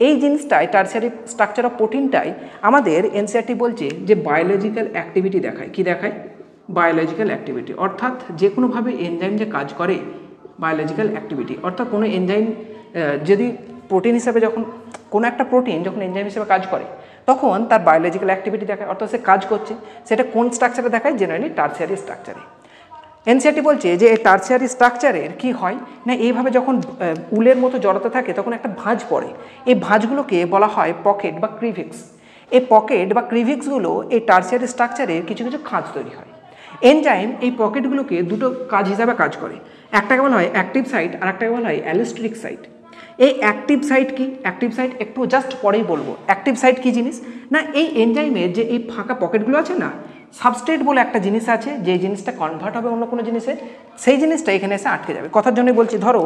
এই জিনিসটাই, টারসিয়ারি স্ট্রাকচার অফ প্রোটিনটাই আমাদের এনসিআরটি বলছে যে বায়োলজিক্যাল অ্যাক্টিভিটি দেখায়। কি দেখায়? Biological activity. অর্থাৎ যে কোনোভাবে এনজাইম যে কাজ করে, বায়োলজিক্যাল অ্যাক্টিভিটি। অর্থাৎ কোনো এনজাইম যদি প্রোটিন হিসাবে, যখন কোনো একটা প্রোটিন যখন এনজাইম হিসেবে কাজ করে তখন তার বায়োলজিক্যাল অ্যাক্টিভিটি দেখায়। অর্থাৎ সে কাজ করছে, সেটা কোন স্ট্রাকচারে দেখায়? Generally tertiary স্ট্রাকচারে। এনসিআরটি বলছে যে এই টারসিয়ারি স্ট্রাকচারের কী হয় না, এইভাবে যখন উলের মতো জড়াতে থাকে তখন একটা ভাঁজ পড়ে। এই ভাঁজগুলোকে বলা হয় পকেট বা ক্রিভিক্স। এই পকেট বা ক্রিভিক্সগুলো এই টারসিয়ারি স্ট্রাকচারের কিছু কিছু খাঁজ তৈরি হয়। এনজাইম এই পকেটগুলোকে দুটো কাজ হিসাবে কাজ করে। একটাকে বলা হয় অ্যাক্টিভ সাইট আর একটাকে বলা হয় অ্যালোস্টেরিক সাইট। এই অ্যাক্টিভ সাইট কি? অ্যাক্টিভ সাইট একটু জাস্ট পরেই বলবো। অ্যাক্টিভ সাইট কী জিনিস না, এই এনজাইমের যে এই ফাঁকা পকেটগুলো আছে না, সাবস্ট্রেট বলে একটা জিনিস আছে, যে জিনিসটা কনভার্ট হবে অন্য কোনো জিনিসে, সেই জিনিসটা এখানে এসে আটকে যাবে। কথার জন্যই বলছি, ধরো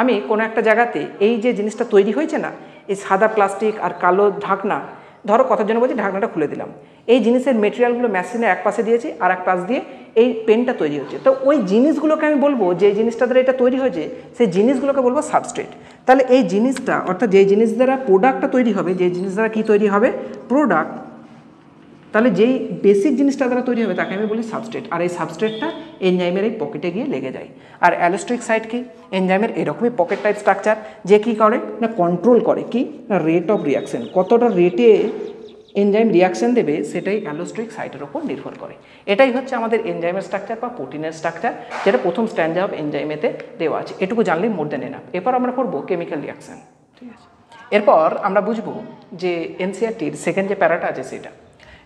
আমি কোনো একটা জায়গাতে এই যে জিনিসটা তৈরি হয়েছে না, এই সাদা প্লাস্টিক আর কালো ঢাকনা, ধরো কথার জন্য বলছি ঢাকনাটা খুলে দিলাম, এই জিনিসের মেটেরিয়ালগুলো মেশিনে এক পাশে দিয়েছি আর এক পাশ দিয়ে এই পেনটা তৈরি হচ্ছে। তো ওই জিনিসগুলোকে আমি বলবো, যে জিনিসটা দ্বারা এটা তৈরি হয়েছে সেই জিনিসগুলোকে বলবো সাবস্ট্রেট। তাহলে এই জিনিসটা, অর্থাৎ যে জিনিস দ্বারা প্রোডাক্টটা তৈরি হবে, যে জিনিস দ্বারা কী তৈরি হবে? প্রোডাক্ট। তাহলে যেই বেসিক জিনিসটা দ্বারা তৈরি হবে তাকে আমি বলি সাবস্ট্রেট। আর এই সাবস্ট্রেটটা এনজাইমের এই পকেটে গিয়ে লেগে যায়। আর অ্যালোস্টেরিক সাইট কি? এনজাইমের এরকমই পকেট টাইপ স্ট্রাকচার, যে কী করে না কন্ট্রোল করে কি না রেট অফ রিয়াকশন। কতটা রেটে এনজাইম রিয়াকশন দেবে সেটাই অ্যালোস্টেরিক সাইটের ওপর নির্ভর করে। এটাই হচ্ছে আমাদের এনজাইমের স্ট্রাকচার বা প্রোটিনের স্ট্রাকচার, যেটা প্রথম স্ট্যান্ডার্ড অফ এনজাইমেতে দেওয়া আছে। এটুকু জানলেই মোর দেন এনাফ। এরপর আমরা পড়বো কেমিক্যাল রিয়াকশন। ঠিক আছে, এরপর আমরা বুঝবো যে এনসিআরটির সেকেন্ড যে প্যারাটা আছে সেটা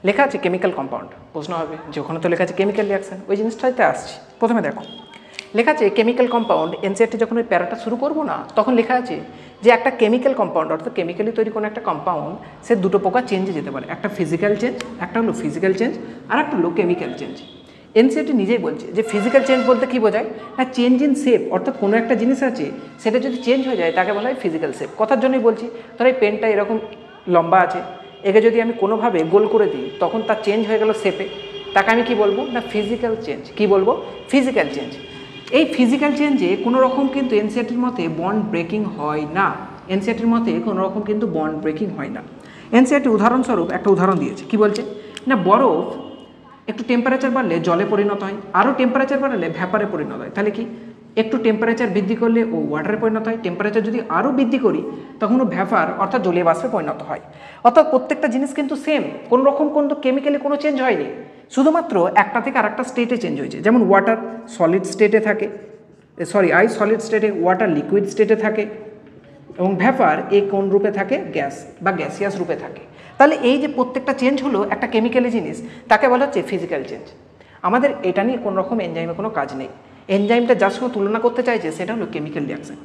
লেখা আছে কেমিক্যাল কম্পাউন্ড। প্রশ্ন হবে যে ওখানে তো লেখা আছে কেমিক্যাল রিয়াকশন, ওই জিনিসটাতে আসছি। প্রথমে দেখো লেখা আছে কেমিক্যাল কম্পাউন্ড। এনসিআরটি যখন ওই প্যারাটা শুরু করবো না তখন লেখা আছে যে একটা কেমিক্যাল কম্পাউন্ড, অর্থাৎ কেমিক্যালি তৈরি কোনো একটা কম্পাউন্ড, সে দুটো প্রকার চেঞ্জে যেতে পারে। একটা ফিজিক্যাল চেঞ্জ, একটা হলো ফিজিক্যাল চেঞ্জ, আর একটা হলো কেমিক্যাল চেঞ্জ। এনসিআরটি নিজেই বলছে যে ফিজিক্যাল চেঞ্জ বলতে কী বোঝায় না চেঞ্জ ইন শেপ, অর্থাৎ কোনো একটা জিনিস আছে সেটা যদি চেঞ্জ হয়ে যায় তাকে বলা হয় ফিজিক্যাল শেপ। কথার জন্যই বলছি, ধর এই পেনটা এরকম লম্বা আছে, একে যদি আমি কোনোভাবে গোল করে দিই তখন তার চেঞ্জ হয়ে গেল শেপে, তাকে আমি কি বলবো না ফিজিক্যাল চেঞ্জ। কি বলবো? Physical change. এই ফিজিক্যাল চেঞ্জে কোনো রকম কিন্তু এনসিআরটির মতে বন্ড ব্রেকিং হয় না। এনসিআরটির মতে কোনো রকম কিন্তু বন্ড ব্রেকিং হয় না। এনসিআরটি উদাহরণস্বরূপ একটা উদাহরণ দিয়েছে। কি বলছে না বরফ একটু টেম্পারেচার বাড়লে জলে পরিণত হয়, আরও টেম্পারেচার বাড়লে ভ্যাপারে পরিণত হয়। তাহলে কি একটু টেম্পারেচার বৃদ্ধি করলে ও ওয়াটারে পরিণত হয়, টেম্পারেচার যদি আরও বৃদ্ধি করি তখন ও ভ্যাপার অর্থাৎ জলীয় বাষ্পে পরিণত হয়। অর্থাৎ প্রত্যেকটা জিনিস কিন্তু সেম, কোনো রকম কিন্তু কেমিক্যালি কোনো চেঞ্জ হয়নি, শুধুমাত্র একটা থেকে আরেকটা স্টেটে চেঞ্জ হয়েছে। যেমন ওয়াটার সলিড স্টেটে থাকে, আইস সলিড স্টেটে, ওয়াটার লিকুইড স্টেটে থাকে, এবং ভ্যাপার কোন রূপে থাকে, গ্যাস বা গ্যাসিয়াস রূপে থাকে। তাহলে এই যে প্রত্যেকটা চেঞ্জ হলো একটা কেমিক্যালি জিনিস, তাকে বলা হচ্ছে ফিজিক্যাল চেঞ্জ। আমাদের এটা নিয়ে কোনো রকম এনজাইমে কোনো কাজ নেই। এনজাইমটা যার সঙ্গে তুলনা করতে চাইছে সেটা হলো কেমিক্যাল রিয়াকশান।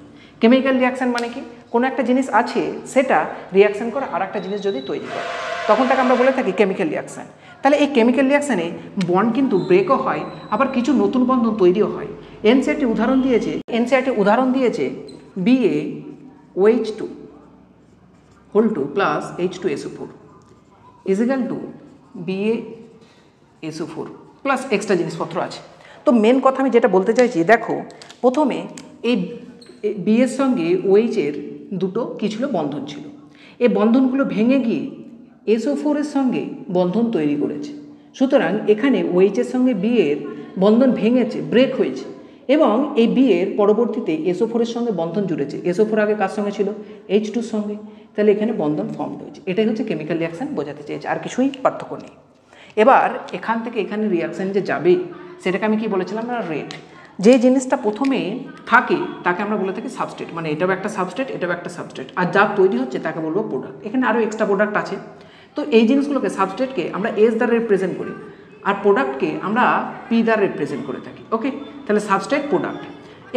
কেমিক্যাল রিয়াকশান মানে কি, কোনো একটা জিনিস আছে সেটা রিয়াকশান করে আর একটা জিনিস যদি তৈরি করে তখন তাকে আমরা বলে থাকি কেমিক্যাল রিয়াকশান। তাহলে এই কেমিক্যাল রিয়াকশানে বন্ড কিন্তু ব্রেকও হয়, আবার কিছু নতুন বন্ধন তৈরিও হয়। এনসিআরটি উদাহরণ দিয়েছে BaOH2 whole 2 plus H2SO4 is equal to BaSO4 plus extra জিনিসপত্র আছে। তো মেন কথা আমি যেটা বলতে চাইছি, দেখো প্রথমে এই বি এর সঙ্গে OH এর দুটো কি ছিল, বন্ধন ছিল। এই বন্ধনগুলো ভেঙে গিয়ে SO4 এর সঙ্গে বন্ধন তৈরি করেছে। সুতরাং এখানে OH এর সঙ্গে বি এর বন্ধন ভেঙেছে, ব্রেক হয়েছে, এবং এই বি এর পরবর্তীতে SO4 এর সঙ্গে বন্ধন জুড়েছে। SO4 আগে কার সঙ্গে ছিল, H2 এর সঙ্গে। তাহলে এখানে বন্ধন ফর্ম হয়েছে। এটাই হচ্ছে কেমিক্যাল রিয়াকশান বোঝাতে চেয়েছে, আর কিছুই পার্থক্য নেই। এবার এখান থেকে এখানে রিয়াকশান যে যাবে সেটাকে আমি কি বলেছিলাম না, রেট। যে জিনিসটা প্রথমে থাকে তাকে আমরা বলে থাকি সাবস্ট্রেট, মানে এটাও একটা সাবস্ট্রেট, এটাও একটা সাবস্ট্রেট, আর যা তৈরি হচ্ছে তাকে বলবো প্রোডাক্ট। এখানে আরও এক্সট্রা প্রোডাক্ট আছে। তো এই জিনিসগুলোকে, সাবস্ট্রেটকে আমরা S দ্বারা রিপ্রেজেন্ট করি, আর প্রোডাক্টকে আমরা P দ্বারা রিপ্রেজেন্ট করে থাকি। ওকে, তাহলে সাবস্ট্রেট, প্রোডাক্ট।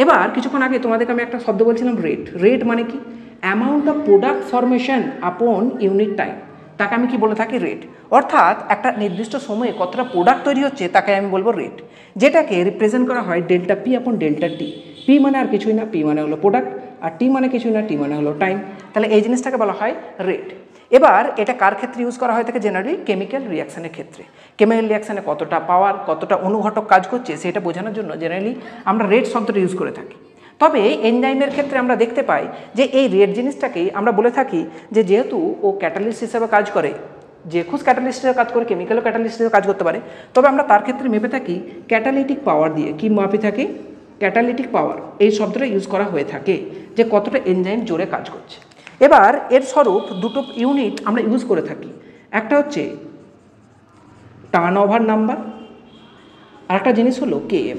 এবার কিছুক্ষণ আগে তোমাদেরকে আমি একটা শব্দ বলছিলাম রেট। রেট মানে কি, অ্যামাউন্ট অফ প্রোডাক্ট ফরমেশন আপন ইউনিট টাইম, তাকে আমি কি বলে থাকি, রেট। অর্থাৎ একটা নির্দিষ্ট সময়ে কতটা প্রোডাক্ট তৈরি হচ্ছে তাকে আমি বলবো রেট, যেটাকে রিপ্রেজেন্ট করা হয় ডেল্টা পি আপন ডেল্টা টি। পি মানে আর কিছুই না, পি মানে হলো প্রোডাক্ট, আর টি মানে কিছুই না, টি মানে হলো টাইম। তাহলে এই জিনিসটাকে বলা হয় রেট। এবার এটা কার ক্ষেত্রে ইউজ করা হয় থাকে, জেনারেলি কেমিক্যাল রিয়াকশানের ক্ষেত্রে। কেমিক্যাল রিয়াকশানে কতটা পাওয়ার, কতটা অনুঘটক কাজ করছে সেটা বোঝানোর জন্য জেনারেলি আমরা রেট শব্দটা ইউজ করে থাকি। তবে এনজাইমের ক্ষেত্রে আমরা দেখতে পাই যে এই রেট জিনিসটাকেই আমরা বলে থাকি যে যেহেতু ও ক্যাটালিস্ট হিসেবে কাজ করে, যে খুশ ক্যাটালিস্ট হিসেবে কাজ করে, কেমিক্যালও ক্যাটালিস্ট হিসেবে কাজ করতে পারে, তবে আমরা তার ক্ষেত্রে মেপে থাকি ক্যাটালিটিক পাওয়ার দিয়ে। কি মাপে থাকি, ক্যাটালিটিক পাওয়ার, এই শব্দটা ইউজ করা হয়ে থাকে যে কতটা এনজাইম জোরে কাজ করছে। এবার এর স্বরূপ দুটো ইউনিট আমরা ইউজ করে থাকি, একটা হচ্ছে টার্ন ওভার নাম্বার, আর একটা জিনিস হলো KM।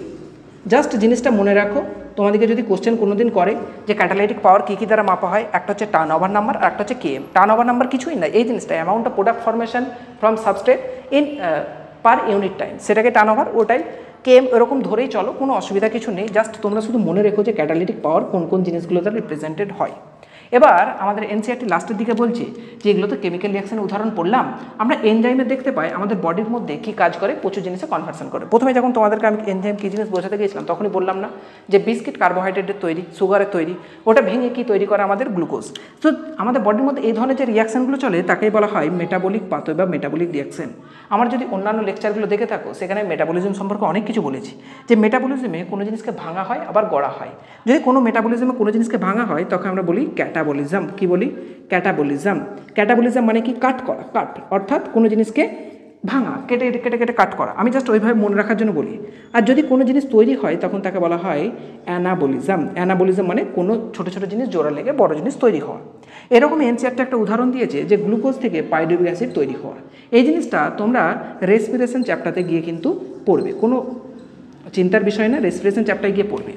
জাস্ট জিনিসটা মনে রাখো, তোমাদেরকে যদি কোশ্চেন কোনো দিন করে যে ক্যাটালাইটিক পাওয়ার কী কী দ্বারা মাপা হয়, একটা হচ্ছে টার্ন ওভার নাম্বার, আর একটা হচ্ছে KM। টার্ন ওভার নাম্বার কিছুই না, এই জিনিসটা amount of product formation from substrate in per unit time, সেটাকে টার্ন ওভার, ওটাই KM। এরকম ধরেই চলো, কোনো অসুবিধা কিছু নেই। জাস্ট তোমরা শুধু মনে রেখো যে ক্যাটালাইটিক পাওয়ার কোন কোন জিনিসগুলো দ্বারা রিপ্রেজেন্টেড হয়। এবার আমাদের এনসিআরটি লাস্টের দিকে বলছে যে এগুলো তো কেমিক্যাল রিয়াকশনের উদাহরণ পড়লাম, আমরা এনজাইমে দেখতে পাই আমাদের বডির মধ্যে কী কাজ করে, প্রচুর জিনিসে কনভার্সন করে। প্রথমে যখন তোমাদেরকে আমি এনজাইম কী জিনিস বোঝাতে গিয়েছিলাম তখনই বললাম না যে বিস্কিট কার্বোহাইড্রেটের তৈরি, সুগারের তৈরি, ওটা ভেঙে কী তৈরি করে, আমাদের গ্লুকোজ। তো আমাদের বডির মধ্যে এই ধরনের যে রিয়াকশানগুলো চলে তাকেই বলা হয় মেটাবলিক পাথওয়ে বা মেটাবলিক রিয়াকশন। আমার যদি অন্যান্য লেকচারগুলো দেখে থাকো সেখানে মেটাবলিজম সম্পর্কে অনেক কিছু বলেছি, যে মেটাবলিজমে কোনো জিনিসকে ভাঙা হয় আবার গড়া হয়। যদি কোনো মেটাবলিজমে কোনো জিনিসকে ভাঙা হয় তখন আমরা বলি ক্যাটাবলিজম। কি বলি, ক্যাটাবলিজম। ক্যাটাবলিজম মানে কি, কাট করা, কাট, অর্থাৎ কোনো জিনিসকে ভাঙা, কেটে কেটে কেটে কাট করা। আমি জাস্ট ওইভাবে মনে রাখার জন্য বলি। আর যদি কোনো জিনিস তৈরি হয় তখন তাকে বলা হয় অ্যানাবলিজম। অ্যানাবলিজম মানে কোনো ছোটো ছোটো জিনিস জোড়া লেগে বড় জিনিস তৈরি হওয়া। এরকম এনসিআরটি একটা উদাহরণ দিয়েছে যে গ্লুকোজ থেকে পাইরুভিক অ্যাসিড তৈরি হওয়া। এই জিনিসটা তোমরা রেসপিরেশন চ্যাপ্টারতে গিয়ে কিন্তু পড়বে, কোনো চিন্তার বিষয় না, রেসপিরেশন চ্যাপ্টারে গিয়ে পড়বে।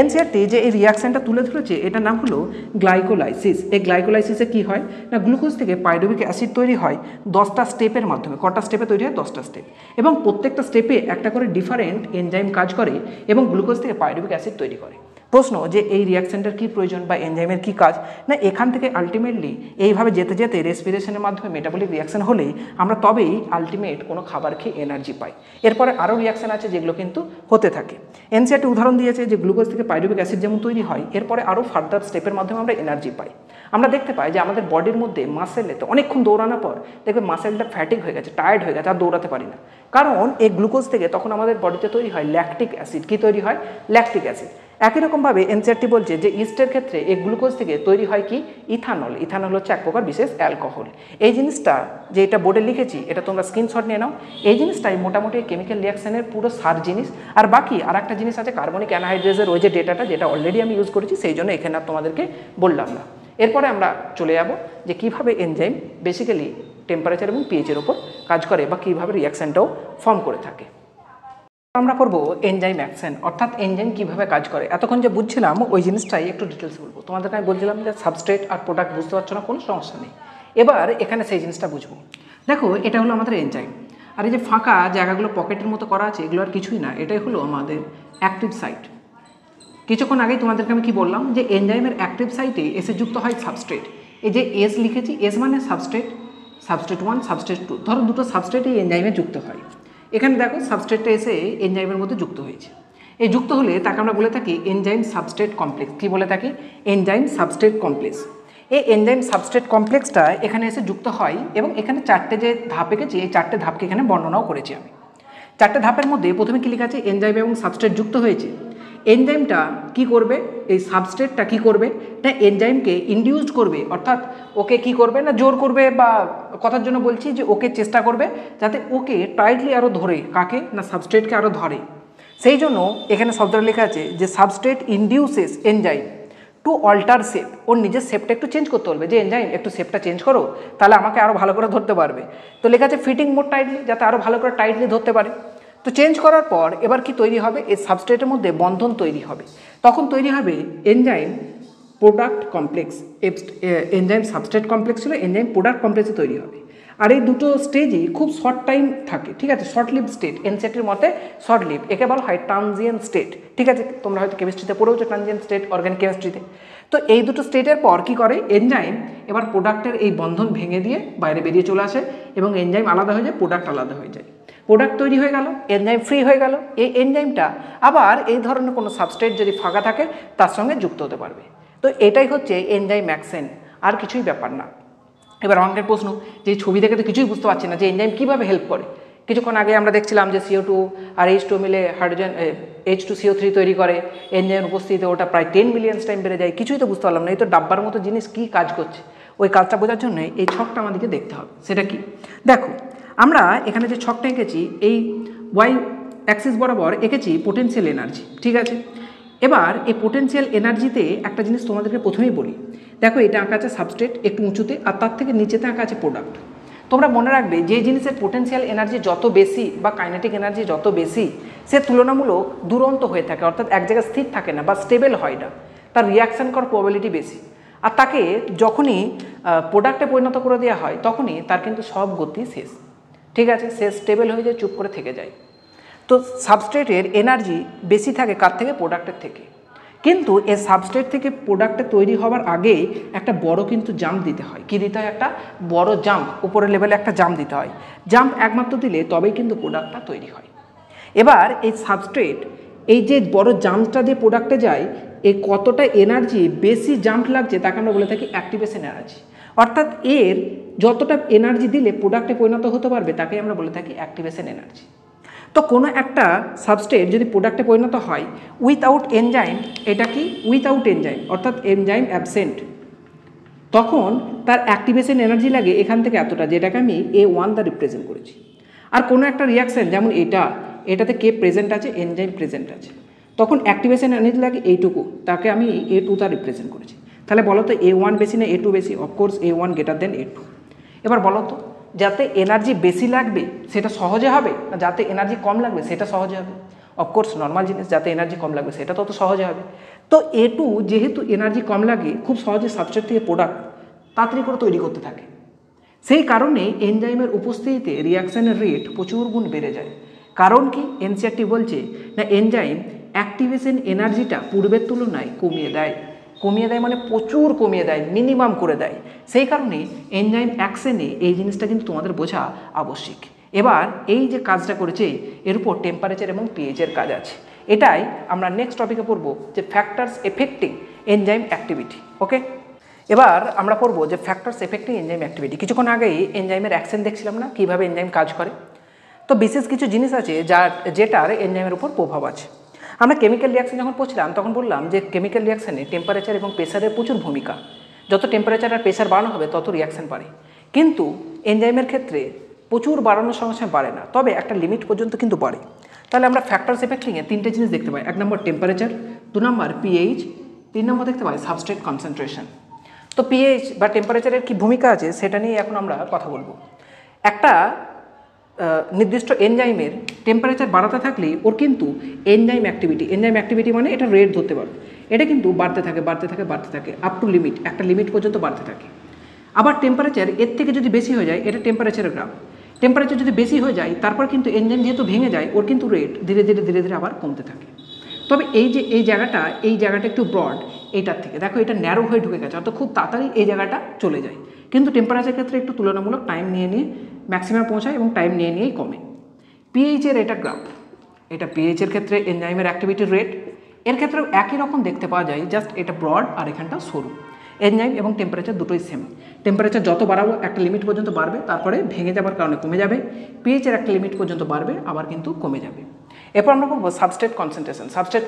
এনসিআরটি যে এই রিয়াকশানটা তুলে ধরেছে এটার নাম হলো গ্লাইকোলাইসিস। এই গ্লাইকোলাইসিসে কী হয় না, গ্লুকোজ থেকে পাইরুভিক অ্যাসিড তৈরি হয় 10টা স্টেপের মাধ্যমে। কটা স্টেপে তৈরি হয়, 10টা স্টেপ, এবং প্রত্যেকটা স্টেপে একটা করে ডিফারেন্ট এনজাইম কাজ করে এবং গ্লুকোজ থেকে পাইরুভিক অ্যাসিড তৈরি করে। প্রশ্ন যে এই রিয়াকশানটার কী প্রয়োজন বা এনজাইমের কী কাজ, না এখান থেকে আলটিমেটলি এইভাবে যেতে যেতে রেসপিরেশনের মাধ্যমে মেটাবলিক রিয়াকশান হলেই আমরা তবেই আলটিমেট কোনো খাবার খেয়ে এনার্জি পাই। এরপরে আরও রিয়াকশান আছে যেগুলো কিন্তু হতে থাকে। এনসিআরটি উদাহরণ দিয়েছে যে গ্লুকোজ থেকে পাইরুভিক অ্যাসিড যেমন তৈরি হয়, এরপরে আরও ফার্দার স্টেপের মাধ্যমে আমরা এনার্জি পাই। আমরা দেখতে পাই যে আমাদের বডির মধ্যে মাসেলেতে অনেকক্ষণ দৌড়ানোর পর দেখবে মাসেলটা ফ্যাটিক হয়ে গেছে, টায়ার্ড হয়ে গেছে, আর দৌড়াতে পারি না, কারণ এই গ্লুকোজ থেকে তখন আমাদের বডিতে তৈরি হয় ল্যাকটিক অ্যাসিড। কী তৈরি হয়, ল্যাকটিক অ্যাসিড। একই রকমভাবে এনসিআরটি বলছে যে ইস্টের ক্ষেত্রে এই গ্লুকোজ থেকে তৈরি হয় কি ইথানল। ইথানল হচ্ছে এক প্রকার বিশেষ অ্যালকোহল। এই জিনিসটা যে এটা বোর্ডে লিখেছি এটা তোমরা স্ক্রিনশট নিয়ে নাও। এই জিনিসটাই মোটামুটি কেমিক্যাল রিয়াকশানের পুরো সার জিনিস। আর বাকি আর একটা জিনিস আছে কার্বনিক অ্যানহাইড্রেজের ওই যে ডেটাটা, যেটা অলরেডি আমি ইউজ করেছি, সেই জন্য এখানে আর তোমাদেরকে বললাম না। এরপরে আমরা চলে যাব যে কীভাবে এনজাইম বেসিক্যালি টেম্পারেচার এবং পিএইচের ওপর কাজ করে বা কীভাবে রিয়াকশানটাও ফর্ম করে থাকে। আমরা পড়বো এনজাইম অ্যাকশন, অর্থাৎ এনজাইম কীভাবে কাজ করে। এতক্ষণ যে বুঝছিলাম ওই জিনিসটাই একটু ডিটেলস বলবো তোমাদেরকে। আমি বলছিলাম যে সাবস্ট্রেট আর প্রোডাক্ট বুঝতে পারছো না, কোনো সমস্যা নেই। এবার এখানে সেই জিনিসটা বুঝবো। দেখো এটা হলো আমাদের এনজাইম, আর এই যে ফাঁকা জায়গাগুলো পকেটের মতো করা আছে এগুলো আর কিছুই না, এটাই হলো আমাদের অ্যাক্টিভ সাইট। কিছুক্ষণ আগেই তোমাদেরকে আমি কি বললাম যে এনজাইমের অ্যাক্টিভ সাইটে এসে যুক্ত হয় সাবস্ট্রেট। এই যে এস লিখেছি, এস মানে সাবস্ট্রেট, সাবস্ট্রেট 1 সাবস্ট্রেট 2, ধরো দুটো সাবস্ট্রেট এই এনজাইমে যুক্ত হয়। এখানে দেখো সাবস্ট্রেটটা এসে এনজাইমের মধ্যে যুক্ত হয়েছে। এই যুক্ত হলে তাকে আমরা বলে থাকি এনজাইম সাবস্ট্রেট কমপ্লেক্স। কি বলে থাকি? Enzyme substrate complex. এই এনজাইম সাবস্ট্রেট কমপ্লেক্সটা এখানে এসে যুক্ত হয় এবং এখানে চারটে যে ধাপ এঁকেছি এই চারটে ধাপকে এখানে বর্ণনাও করেছি আমি। চারটে ধাপের মধ্যে প্রথমে কি লেখা আছে? এনজাইম এবং সাবস্ট্রেট যুক্ত হয়েছে। এনজাইমটা কি করবে? এই সাবস্ট্রেটটা কি করবে না এনজাইমকে ইনডিউসড করবে, অর্থাৎ ওকে কি করবে না জোর করবে, বা কথার জন্য বলছি যে ওকে চেষ্টা করবে যাতে ওকে টাইটলি আরও ধরে। কাকে? না সাবস্ট্রেটকে আরও ধরে। সেই জন্য এখানে শব্দটা লেখা আছে যে substrate induces enzyme to alter shape. ওর নিজের শেপটা একটু চেঞ্জ করতে বলবে যে এনজাইম একটু শেপটা চেঞ্জ করো, তাহলে আমাকে আরও ভালো করে ধরতে পারবে। তো লেখা আছে ফিটিং মোর টাইটলি, যাতে আরও ভালো করে টাইটলি ধরতে পারে। তো চেঞ্জ করার পর এবার কি তৈরি হবে? এই সাবস্ট্রেটের মধ্যে বন্ধন তৈরি হবে। তখন তৈরি হবে enzyme product complex. Enzyme substrate complex ছিল, এনজাইম প্রোডাক্ট কমপ্লেক্সে তৈরি হবে। আর এই দুটো স্টেজই খুব শর্ট টাইম থাকে, ঠিক আছে? শর্ট লিভ স্টেট, এনসিআরটির মতে শর্ট লিভ, একে বলা হয় ট্রানজিয়েন্ট স্টেট, ঠিক আছে? তোমরা হয়তো কেমিস্ট্রিতে পড়েওছো ট্রানজিয়েন্ট স্টেট, অর্গানিক কেমিস্ট্রিতে। তো এই দুটো স্টেটের পর কি করে এনজাইম? এবার প্রোডাক্টের এই বন্ধন ভেঙে দিয়ে বাইরে বেরিয়ে চলে আসে এবং এনজাইম আলাদা হয়ে যায়, প্রোডাক্ট আলাদা হয়ে যায়। প্রোডাক্ট তৈরি হয়ে গেল, এনজাইম ফ্রি হয়ে গেল। এই এনজাইমটা আবার এই ধরনের কোনো সাবস্ট্রেট যদি ফাঁকা থাকে তার সঙ্গে যুক্ত হতে পারবে। তো এটাই হচ্ছে এনজাইম অ্যাকশন, আর কিছুই ব্যাপার না। এবার অঙ্কের প্রশ্ন, যে ছবি দেখে তো কিছুই বুঝতে পারছি না যে এনজাইম কীভাবে হেল্প করে। কিছুক্ষণ আগে আমরা দেখছিলাম যে CO2 আর H2 মিলে হাইড্রোজেন H2CO3 তৈরি করে, এনজাইমের উপস্থিতিতে ওটা প্রায় 10 মিলিয়ন টাইম বেড়ে যায়। কিছুই তো বুঝতে পারলাম না, এই তো ডাব্বার মতো জিনিস কী কাজ করছে। ওই কাজটা বোঝার জন্য এই ছকটা আমাদেরকে দেখতে হবে। সেটা কি? দেখো আমরা এখানে যে ছকটা এঁকেছি এই ওয়াই অ্যাক্সিস বরাবর এঁকেছি পোটেনশিয়াল এনার্জি, ঠিক আছে? এবার এই পোটেনশিয়াল এনার্জিতে একটা জিনিস তোমাদেরকে প্রথমেই বলি। দেখো এটা আঁকা আছে সাবস্ট্রেট একটু উঁচুতে, আর তার থেকে নিচেতে আঁকা আছে প্রোডাক্ট। তোমরা মনে রাখবে যে জিনিসের পোটেনশিয়াল এনার্জি যত বেশি বা কাইনেটিক এনার্জি যত বেশি, সে তুলনামূলক দুরন্ত হয়ে থাকে, অর্থাৎ এক জায়গায় স্থির থাকে না বা স্টেবল হয় না, তার রিয়াকশান করার প্রবাবিলিটি বেশি। আর তাকে যখনই প্রোডাক্টে পরিণত করে দেওয়া হয় তখনই তার কিন্তু সব গতি শেষ, ঠিক আছে? সে স্টেবল হয়ে যায়, চুপ করে থেকে যায়। তো সাবস্ট্রেটের এনার্জি বেশি থাকে কার থেকে? প্রোডাক্টের থেকে। কিন্তু এই সাবস্ট্রেট থেকে প্রোডাক্টে তৈরি হওয়ার আগে একটা বড় কিন্তু জাম্প দিতে হয়। কি দিতে হয়? একটা বড় জাম্প, উপরের লেভেলে একটা জাম্প দিতে হয়। জাম্প একমাত্র দিলে তবেই কিন্তু প্রোডাক্টটা তৈরি হয়। এবার এই সাবস্ট্রেট এই যে বড় জাম্পটা দিয়ে প্রোডাক্টে যায়, এই কতটা এনার্জি বেশি জাম্প লাগছে তাকে আমরা বলে থাকি অ্যাক্টিভেশন এনার্জি। অর্থাৎ এর যতটা এনার্জি দিলে প্রোডাক্টে পরিণত হতে পারবে তাকে আমরা বলে থাকি অ্যাক্টিভেশন এনার্জি। তো কোনো একটা সাবস্ট্রেট যদি প্রোডাক্টে পরিণত হয় উইথআউট এনজাইম, এটা কি? উইথআউট এনজাইম, অর্থাৎ এনজাইম অ্যাবসেন্ট, তখন তার অ্যাক্টিভেশন এনার্জি লাগে এখান থেকে এতটা, যেটাকে আমি A1 দ্বারা রিপ্রেজেন্ট করেছি। আর কোনো একটা রিয়াকশান যেমন এটাতে কে প্রেজেন্ট আছে? এনজাইম প্রেজেন্ট আছে, তখন অ্যাক্টিভেশন এনার্জি লাগে এইটুকু, তাকে আমি A2 দ্বারা রিপ্রেজেন্ট করেছি। তাহলে বলো তো A1 বেশি না A2 বেশি? Of course A1 greater than A2। এবার বলো তো যাতে এনার্জি বেশি লাগবে সেটা সহজে হবে, না যাতে এনার্জি কম লাগবে সেটা সহজে হবে? অফকোর্স নর্মাল জিনিস, যাতে এনার্জি কম লাগবে সেটা তত সহজে হবে। তো A2 যেহেতু এনার্জি কম লাগে, খুব সহজে সাবস্ট্রেট থেকে প্রোডাক্ট তাড়াতাড়ি করে তৈরি করতে থাকে। সেই কারণে এনজাইমের উপস্থিতিতে রিয়াকশানের রেট প্রচুর গুণ বেড়ে যায়। কারণ কি? এনসিআরটি বলছে না এনজাইম অ্যাক্টিভেশন এনার্জিটা পূর্বের তুলনায় কমিয়ে দেয়। কমিয়ে দেয় মানে প্রচুর কমিয়ে দেয়, মিনিমাম করে দেয়। সেই কারণে এনজাইম অ্যাকশনে এই জিনিসটা কিন্তু তোমাদের বোঝা আবশ্যিক। এবার এই যে কাজটা করেছে এর উপর টেম্পারেচার এবং পিএইচের কাজ আছে। এটাই আমরা নেক্সট টপিকে পড়ব যে ফ্যাক্টরস এফেক্টিং এনজাইম অ্যাক্টিভিটি। ওকে, এবার আমরা পড়ব যে ফ্যাক্টরস এফেক্টিং এনজাইম অ্যাক্টিভিটি। কিছুক্ষণ আগেই এনজাইমের অ্যাকশন দেখছিলাম না, কীভাবে এনজাইম কাজ করে। তো বিশেষ কিছু জিনিস আছে যেটার এনজাইমের উপর প্রভাব আছে। আমরা কেমিক্যাল রিয়াকশন যখন পড়ছিলাম তখন বললাম যে কেমিক্যাল রিয়াকশানে টেম্পারেচার এবং প্রেসারের প্রচুর ভূমিকা। যত টেম্পারেচার আর প্রেসার বাড়ানো হবে তত রিয়াকশান বাড়ে, কিন্তু এনজাইমের ক্ষেত্রে প্রচুর বাড়ানোর সঙ্গে সঙ্গে বাড়ে না, তবে একটা লিমিট পর্যন্ত কিন্তু বাড়ে। তাহলে আমরা ফ্যাক্টরস এফেক্টিংয়ে তিনটে জিনিস দেখতে পাই। 1 নম্বর টেম্পারেচার, 2 নম্বর পিএইচ, 3 নম্বর দেখতে পাই সাবস্ট্রেট কনসেন্ট্রেশন। তো পিএইচ বা টেম্পারেচারের কী ভূমিকা আছে সেটা নিয়ে এখন আমরা কথা বলবো। একটা নির্দিষ্ট এনজাইমের টেম্পারেচার বাড়াতে থাকলে ওর কিন্তু এনজাইম অ্যাক্টিভিটি মানে এটা রেট ধরতে পারো, এটা কিন্তু বাড়তে থাকে আপ টু লিমিট, একটা লিমিট পর্যন্ত বাড়তে থাকে। আবার টেম্পারেচার এর থেকে যদি বেশি হয়ে যায়, এটা টেম্পারেচারের গ্রাফ, টেম্পারেচার যদি বেশি হয়ে যায় তারপর কিন্তু এনজাইম যেহেতু ভেঙে যায় ওর কিন্তু রেট ধীরে ধীরে আবার কমতে থাকে। তবে এই জায়গাটা একটু ব্রড, এইটার থেকে দেখো এটা ন্যারো হয়ে ঢুকে গেছে, অর্থাৎ খুব তাড়াতাড়ি এই জায়গাটা চলে যায়। কিন্তু টেম্পারেচার ক্ষেত্রে একটু তুলনামূলক টাইম নিয়ে ম্যাক্সিমাম পৌঁছায় এবং টাইম নিয়েই কমে। পিএইচের এটা গ্রাফ, এটা পিএইচের ক্ষেত্রে এনজাইমের অ্যাক্টিভিটির রেট, এর ক্ষেত্রেও একই রকম দেখতে পাওয়া যায়, জাস্ট এটা ব্রড আর এখানটা সরু। এনজাইম এবং টেম্পারেচার দুটোই সেম, টেম্পারেচার যত বাড়াবো একটা লিমিট পর্যন্ত বাড়বে, তারপরে ভেঙে যাবার কারণে কমে যাবে। পিএইচের একটা লিমিট পর্যন্ত বাড়বে, আবার কিন্তু কমে যাবে। এরপর আমরা বলবো সাবস্ট্রেট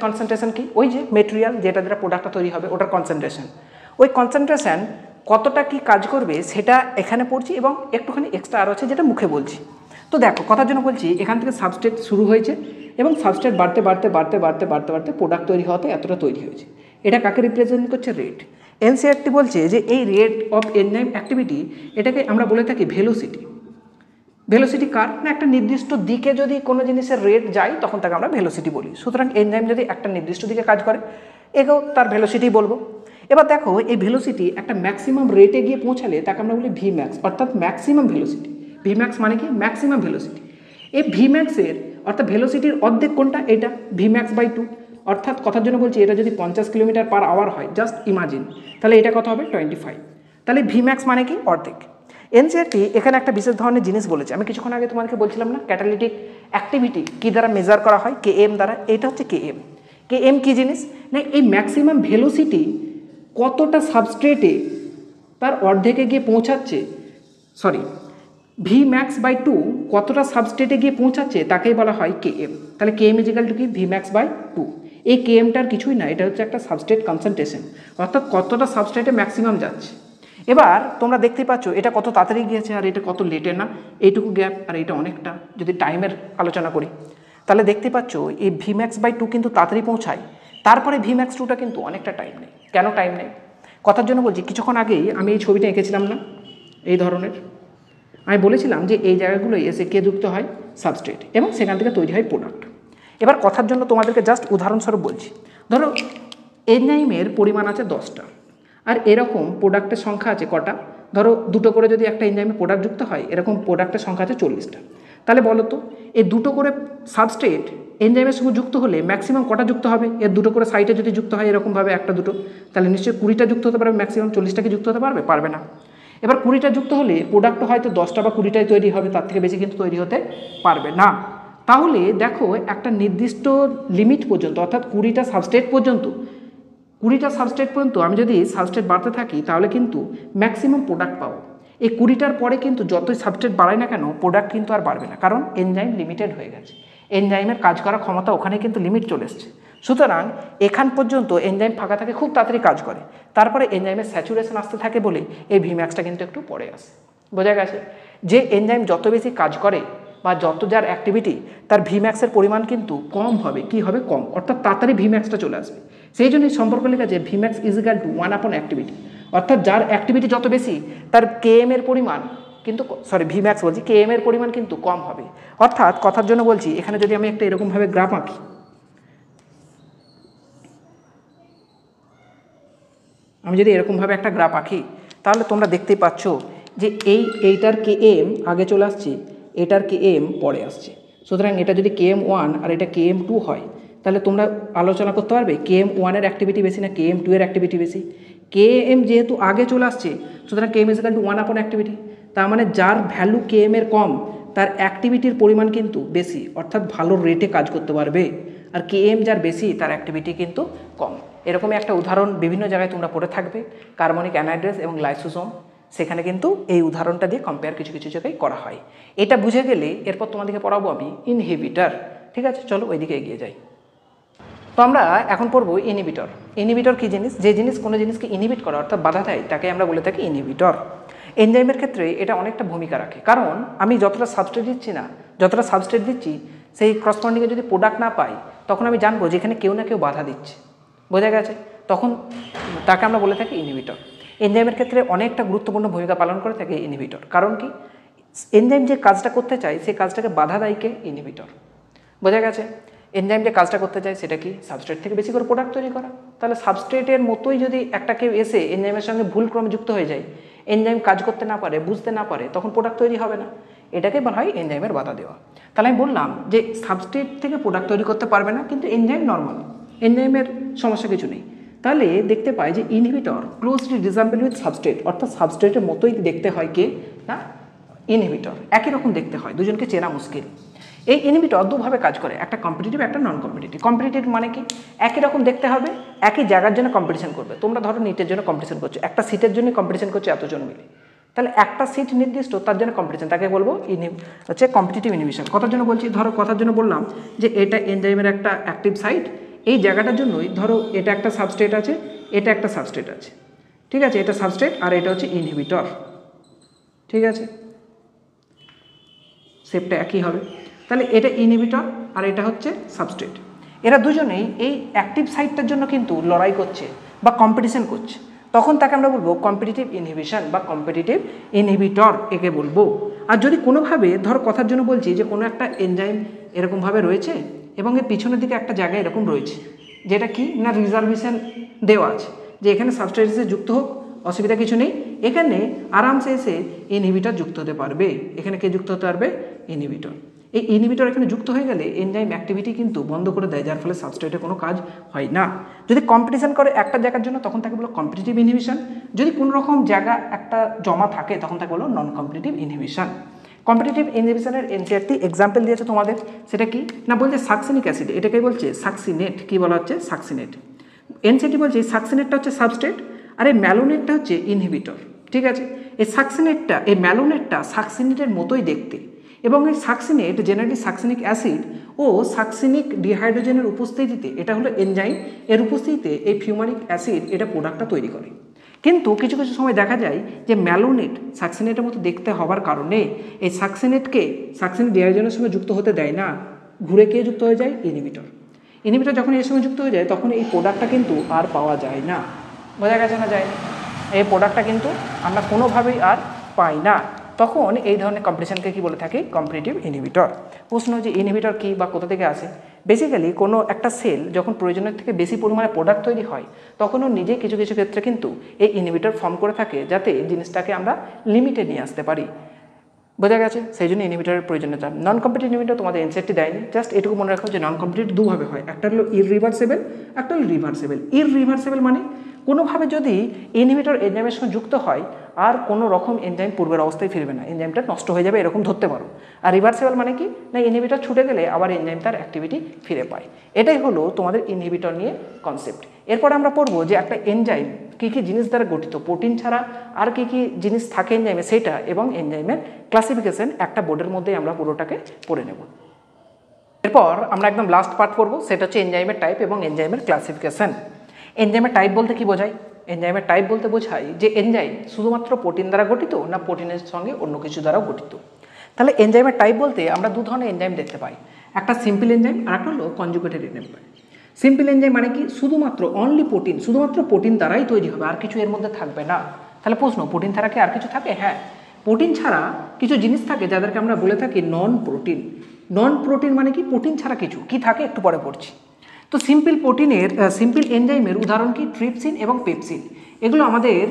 কনসেন্ট্রেশন কি? ওই যে মেটেরিয়াল যেটা দ্বারা প্রোডাক্টটা তৈরি হবে ওটার কনসেন্ট্রেশন। ওই কনসেন্ট্রেশন কতটা কি কাজ করবে সেটা এখানে পড়ছি এবং একটুখানি এক্সট্রা আর আছে যেটা মুখে বলছি। তো দেখো কথার জন্য বলছি, এখান থেকে সাবস্ট্রেট শুরু হয়েছে এবং সাবস্ট্রেট বাড়তে প্রোডাক্ট তৈরি হওয়াতে এতটা তৈরি হয়েছে। এটা কাকে রিপ্রেজেন্ট করছে? রেট। এনসিইআরটি বলছে যে এই রেট অফ এনজাইম অ্যাক্টিভিটি এটাকে আমরা বলে থাকি ভেলোসিটি। ভেলোসিটি কার না? একটা নির্দিষ্ট দিকে যদি কোনো জিনিসের রেট যায় তখন তাকে আমরা ভেলোসিটি বলি। সুতরাং এনজাইম যদি একটা নির্দিষ্ট দিকে কাজ করে একেও তার ভেলোসিটি বলবো। এবার দেখো এই ভেলোসিটি একটা ম্যাক্সিমাম রেটে গিয়ে পৌঁছালে তাকে আমরা বলি ভিম্যাক্স, অর্থাৎ ম্যাক্সিমাম ভেলোসিটি। ভিম্যাক্স মানে কি? Maximum velocity. এই ভিম্যাক্সের অর্থাৎ ভেলোসিটির অর্ধেক কোনটা? এটা Vmax/2। অর্থাৎ কথার জন্য বলছি এটা যদি 50 কিলোমিটার/আওয়ার হয়, জাস্ট ইমাজিন, তাহলে এটা কত হবে? 25। তাহলে Vmax মানে কি? অর্ধেক। এনসিইআরটি এখানে একটা বিশেষ ধরনের জিনিস বলেছে, আমি কিছুক্ষণ আগে তোমাদেরকে বলছিলাম না ক্যাটালিটিক অ্যাক্টিভিটি কী দ্বারা মেজার করা হয়? Km দ্বারা। এটা হচ্ছে Km কী জিনিস না? এই ম্যাক্সিমাম ভেলোসিটি কতটা সাবস্ট্রেটে তার অর্ধেকে গিয়ে পৌঁছাচ্ছে, Vmax/2 কতটা সাবস্ট্রেটে গিয়ে পৌঁছাচ্ছে তাকেই বলা হয় Km। তাহলে Km = কি? Vmax/2। এই Kmটার কিছুই না, এটা হচ্ছে একটা সাবস্ট্রেট কনসেন্ট্রেশন, অর্থাৎ কতটা সাবস্ট্রেটে ম্যাক্সিমাম যাচ্ছে। এবার তোমরা দেখতে পাচ্ছ এটা কত তাড়াতাড়ি গিয়েছে আর এটা কত লেটে না, এইটুকু গ্যাপ আর এটা অনেকটা। যদি টাইমের আলোচনা করি তাহলে দেখতে পাচ্ছ এই Vmax/2 কিন্তু তাড়াতাড়ি পৌঁছায়, তারপরে Vmax/2টা কিন্তু অনেকটা টাইম নেই। কেন টাইম নেই? কথার জন্য বলছি, কিছুক্ষণ আগেই আমি এই ছবিটা এঁকেছিলাম না এই ধরনের, আমি বলেছিলাম যে এই জায়গাগুলোই এসে কে যুক্ত হয়? সাবস্ট্রেট, এবং সেখান থেকে তৈরি হয় প্রোডাক্ট। এবার কথার জন্য তোমাদেরকে জাস্ট উদাহরণস্বরূপ বলছি, ধরো এনজাইমের পরিমাণ আছে 10টা আর এরকম প্রোডাক্টের সংখ্যা আছে কটা? ধরো দুটো করে যদি একটা এনজাইমে প্রোডাক্ট যুক্ত হয়, এরকম প্রোডাক্টের সংখ্যা আছে 40টা। তাহলে বলো তো এই দুটো করে সাবস্ট্রেট এনজাইমের সঙ্গে যুক্ত হলে ম্যাক্সিমাম কটা যুক্ত হবে? এর দুটো করে সাইটে যদি যুক্ত হয় এরকমভাবে একটা দুটো, তাহলে নিশ্চয়ই 20টা যুক্ত হতে পারবে, ম্যাক্সিমাম 40টা কি যুক্ত হতে পারবে? পারবে না। এবার 20টা যুক্ত হলে প্রোডাক্ট হয়তো 10টা বা 20টাই তৈরি হবে, তার থেকে বেশি কিন্তু তৈরি হতে পারবে না। তাহলে দেখো একটা নির্দিষ্ট লিমিট পর্যন্ত, অর্থাৎ 20টা সাবস্ট্রেট পর্যন্ত আমি যদি সাবস্ট্রেট বাড়তে থাকি তাহলে কিন্তু ম্যাক্সিমাম প্রোডাক্ট পাবো। এই 20টার পরে কিন্তু যতই সাবস্ট্রেট বাড়ায় না কেন প্রোডাক্ট কিন্তু আর বাড়বে না, কারণ এনজাইম লিমিটেড হয়ে গেছে, এনজাইমের কাজ করার ক্ষমতা ওখানে কিন্তু লিমিট চলে এসছে। সুতরাং এখান পর্যন্ত এনজাইম ফাঁকা থাকে, খুব তাড়াতাড়ি কাজ করে, তারপরে এনজাইমের স্যাচুরেশন আসতে থাকে বলে এই Vmaxটা কিন্তু একটু পরে আসে। বোঝা গেছে? যে এনজাইম যত বেশি কাজ করে বা যত যার অ্যাক্টিভিটি, তার Vmaxের পরিমাণ কিন্তু কম হবে। কি হবে? কম, অর্থাৎ তাড়াতাড়ি Vmaxটা চলে আসবে। সেই জন্যই সম্পর্ক লেখা আছে Vmax = 1/অ্যাক্টিভিটি, অর্থাৎ যার অ্যাক্টিভিটি যত বেশি তার Km এর পরিমাণ কিন্তু Vmax বলছি, Km এর পরিমাণ কিন্তু কম হবে। অর্থাৎ কথার জন্য বলছি, এখানে যদি আমি একটা এরকমভাবে গ্রাফ আঁকি, তাহলে তোমরা দেখতেই পাচ্ছ যে এইটার Km আগে চলে আসছে, এটার Km পরে আসছে। সুতরাং এটা যদি Km1 আর এটা Km2 হয়, তাহলে তোমরা আলোচনা করতে পারবে Km1 এর অ্যাক্টিভিটি বেশি না Km2 এর অ্যাক্টিভিটি বেশি? Km যেহেতু আগে চলে আসছে, সুতরাং Km = 1/অ্যাক্টিভিটি। তার মানে যার ভ্যালু Km এর কম তার অ্যাক্টিভিটির পরিমাণ কিন্তু বেশি, অর্থাৎ ভালো রেটে কাজ করতে পারবে। আর Km যার বেশি তার অ্যাক্টিভিটি কিন্তু কম। এরকমই একটা উদাহরণ বিভিন্ন জায়গায় তোমরা পড়ে থাকবে, কার্বনিক অ্যানহাইড্রেস এবং লাইসোসোম, সেখানে কিন্তু এই উদাহরণটা দিয়ে কম্পেয়ার কিছু কিছু জায়গায় করা হয়। এটা বুঝে গেলে এরপর তোমাদেরকে পড়াবো আমি ইনহিবিটর। ঠিক আছে, চলো ওইদিকে এগিয়ে যাই। তো আমরা এখন পড়বো ইনহিবিটর। ইনহিবিটর কী জিনিস? যে জিনিস কোনো জিনিসকে ইনহিবিট করা অর্থাৎ বাধা দেয় তাকে আমরা বলে থাকি ইনহিবিটর। এনজাইমের ক্ষেত্রে এটা অনেকটা ভূমিকা রাখে, কারণ আমি যতটা সাবস্ট্রেট দিচ্ছি না, যতটা সাবস্ট্রেট দিচ্ছি সেই করসপন্ডিংয়ে যদি প্রোডাক্ট না পাই, তখন আমি জানবো যে এখানে কেউ না কেউ বাধা দিচ্ছে। বোঝা গেছে? তখন তাকে আমরা বলে থাকি ইনহিবিটর। এনজাইমের ক্ষেত্রে অনেকটা গুরুত্বপূর্ণ ভূমিকা পালন করে থাকে ইনহিবিটর। কারণ কি? এনজাইম যে কাজটা করতে চায় সেই কাজটাকে বাধা দেয় কে? ইনহিবিটর। বোঝা গেছে? এনজাইম যে কাজটা করতে চায় সেটা কি? সাবস্ট্রেট থেকে বেশি করে প্রোডাক্ট তৈরি করা। তাহলে সাবস্ট্রেটের মতোই যদি একটা কেউ এসে এনজাইমের সঙ্গে ভুল ক্রমে যুক্ত হয়ে যায়, এনজাইম কাজ করতে না পারে, বুঝতে না পারে, তখন প্রোডাক্ট তৈরি হবে না। এটাকে বলা হয় এনজাইমের বাধা দেওয়া। তাহলে আমি বললাম যে সাবস্ট্রেট থেকে প্রোডাক্ট তৈরি করতে পারবে না, কিন্তু এনজাইম নর্মাল, এনজাইমের সমস্যা কিছু নেই। তাহলে দেখতে পাই যে inhibitor closely resemble with substrate, অর্থাৎ সাবস্ট্রেটের মতোই দেখতে হয় কে না ইনহিবিটর, একই রকম দেখতে হয়, দুজনকে চেনা মুশকিল। এই ইনহিবিটর দুভাবে কাজ করে, একটা কম্পিটিটিভ, একটা নন কম্পিটিটিভ। কম্পিটিটিভ মানে কি? একই রকম দেখতে হবে, একই জায়গার জন্য কম্পিটিশন করবে। তোমরা ধরো নিটের জন্য কম্পিটিশন করছো, একটা সিটের জন্য কম্পিটিশন করছো এতজন মিলে, তাহলে একটা সিট নির্দিষ্ট তার জন্য কম্পিটিশন, তাকে বলবো হচ্ছে কম্পিটিটিভ ইনহিবিশন। কথার জন্য বলছি, ধরো কথার জন্য বললাম যে এটা এনজাইমের একটা অ্যাক্টিভ সাইট, এই জায়গাটার জন্যই ধরো এটা একটা সাবস্ট্রেট আছে, এটা একটা সাবস্ট্রেট আছে, ঠিক আছে, এটা সাবস্ট্রেট আর এটা হচ্ছে ইনহিবিটর, ঠিক আছে, শেপটা একই হবে। তাহলে এটা ইনহিবিটর আর এটা হচ্ছে সাবস্ট্রেট, এরা দুজনেই এই অ্যাক্টিভ সাইটটার জন্য কিন্তু লড়াই করছে বা কম্পিটিশন করছে, তখন তাকে আমরা বলবো কম্পিটিটিভ ইনহিবিশন বা কম্পিটিটিভ ইনহিবিটর একে বলবো। আর যদি কোনোভাবে ধর কথার জন্য বলছি যে কোনো একটা এনজাইম এরকমভাবে রয়েছে এবং এর পিছনের দিকে একটা জায়গায় এরকম রয়েছে, যেটা কি না রিজার্ভেশন দেওয়া আছে যে এখানে সাবস্ট্রেট এসে যুক্ত হোক, অসুবিধা কিছু নেই, এখানে আরামসে এসে ইনহিবিটর যুক্ত হতে পারবে। এখানে কে যুক্ত হতে পারবে? ইনহিবিটর। এই ইনহিবিটর এখানে যুক্ত হয়ে গেলে এনজাইম অ্যাক্টিভিটি কিন্তু বন্ধ করে দেয়, যার ফলে সাবস্ট্রেটে কোনো কাজ হয় না। যদি কম্পিটিশন করে একটা জায়গার জন্য তখন তাকে বলো কম্পিটিটিভ ইনহিবিশন। যদি কোনো রকম জায়গা একটা জমা থাকে তখন তাকে বলো নন কম্পিটিটিভ ইনহিবিশন। কম্পিটিটিভ ইনহিবিশনের এনসিআরটি এক্সাম্পল দিয়েছে তোমাদের, সেটা কি না বলছে সাকসিনিক অ্যাসিড, এটাকে বলছে সাকসিনেট। কি বলা হচ্ছে? সাকসিনেট। এনসিআরটি বলছে সাকসিনেটটা হচ্ছে সাবস্ট্রেট আর এই ম্যালোনেটটা হচ্ছে ইনহিবিটর, ঠিক আছে। এই সাকসিনেটটা, এই ম্যালোনেটটা সাকসিনেটের মতোই দেখতে, এবং এই সাকসিনেট জেনারেলি সাকসিনিক অ্যাসিড ও সাকসিনিক ডিহাইড্রোজেনের উপস্থিতিতে, এটা হলো এনজাইম, এর উপস্থিতিতে এই ফিউমারিক অ্যাসিড এটা প্রোডাক্টটা তৈরি করে। কিন্তু কিছু কিছু সময় দেখা যায় যে ম্যালোনেট সাকসিনেটের মতো দেখতে হওয়ার কারণে এই সাকসিনেট ডিহাইড্রোজেনের সঙ্গে যুক্ত হতে দেয় না, ঘুরে কে যুক্ত হয়ে যায়? ইনহিবিটর। ইনহিবিটর যখন এর সঙ্গে যুক্ত হয়ে যায় তখন এই প্রোডাক্টটা কিন্তু আর পাওয়া যায় না। বোঝা গেছে না? যায় না, এই প্রোডাক্টটা কিন্তু আমরা কোনোভাবেই আর পাই না। তখন এই ধরনের কম্পিটিশনকে কি বলে থাকি? Competitive inhibitor. প্রশ্ন যে ইনহিবিটর কি বা কোথা থেকে আসে? বেসিক্যালি কোনো একটা সেল যখন প্রয়োজনের থেকে বেশি পরিমাণে প্রোডাক্ট তৈরি হয় তখন ও নিজে কিছু কিছু ক্ষেত্রে কিন্তু এই ইনহিবিটর ফর্ম করে থাকে, যাতে জিনিসটাকে আমরা লিমিটে নিয়ে আসতে পারি। বোঝা গেছে? সেই জন্য ইনহিবিটরের প্রয়োজনীয়তা। নন কম্পিটিটিভ ইনহিবিটর তোমাদের এনসিআরটি দেয়নি, জাস্ট এটুকু মনে রাখো যে নন কম্পিটিটিভ দুভাবে হয়, একটা হলো ইররিভার্সেবল, একটা হলো রিভার্সেবল। ইররিভার্সেবল মানে কোনোভাবে যদি ইনহিবিটর এনজাইমের সঙ্গে যুক্ত হয় আর কোনো রকম এনজাইম পূর্বের অবস্থায় ফিরবে না, এনজাইমটা নষ্ট হয়ে যাবে, এরকম ধরতে পারো। আর রিভার্সেবল মানে কি না ইনহিবিটর ছুটে গেলে আবার এনজাইম তার অ্যাক্টিভিটি ফিরে পায়। এটাই হলো তোমাদের ইনহিবিটর নিয়ে কনসেপ্ট। এরপর আমরা পড়বো যে একটা এনজাইম কী কী জিনিস দ্বারা গঠিত, প্রোটিন ছাড়া আর কী কী জিনিস থাকে এনজাইমে সেটা, এবং এনজাইমের ক্লাসিফিকেশন একটা বোর্ডের মধ্যে আমরা পুরোটাকে পড়ে নেব। এরপর আমরা একদম লাস্ট পার্ট পড়বো, সেটা হচ্ছে এনজাইমের টাইপ এবং এনজাইমের ক্লাসিফিকেশন। এনজাইমের টাইপ বলতে কি বোঝায়? এনজাইমের টাইপ বলতে বোঝায় যে এনজাইম শুধুমাত্র প্রোটিন দ্বারা গঠিত না প্রোটিনের সঙ্গে অন্য কিছু দ্বারাও গঠিত। তাহলে এনজাইমের টাইপ বলতে আমরা দু ধরনের এনজাইম দেখতে পাই, একটা সিম্পল এনজাইম আর একটা হলো কনজুগেটেড এনজাইম। সিম্পল এনজাইম মানে কি? শুধুমাত্র অনলি প্রোটিন, শুধুমাত্র প্রোটিন দ্বারাই তৈরি হবে, আর কিছু এর মধ্যে থাকবে না। তাহলে প্রশ্ন, প্রোটিন ছাড়া কি আর কিছু থাকে? হ্যাঁ, প্রোটিন ছাড়া কিছু জিনিস থাকে যাদেরকে আমরা বলে থাকি নন প্রোটিন। নন প্রোটিন মানে কি? প্রোটিন ছাড়া কিছু কি থাকে একটু পরে পড়ছি। তো সিম্পল প্রোটিনের সিম্পল এনজাইমের উদাহরণ কি? ট্রিপসিন এবং পেপসিন। এগুলো আমাদের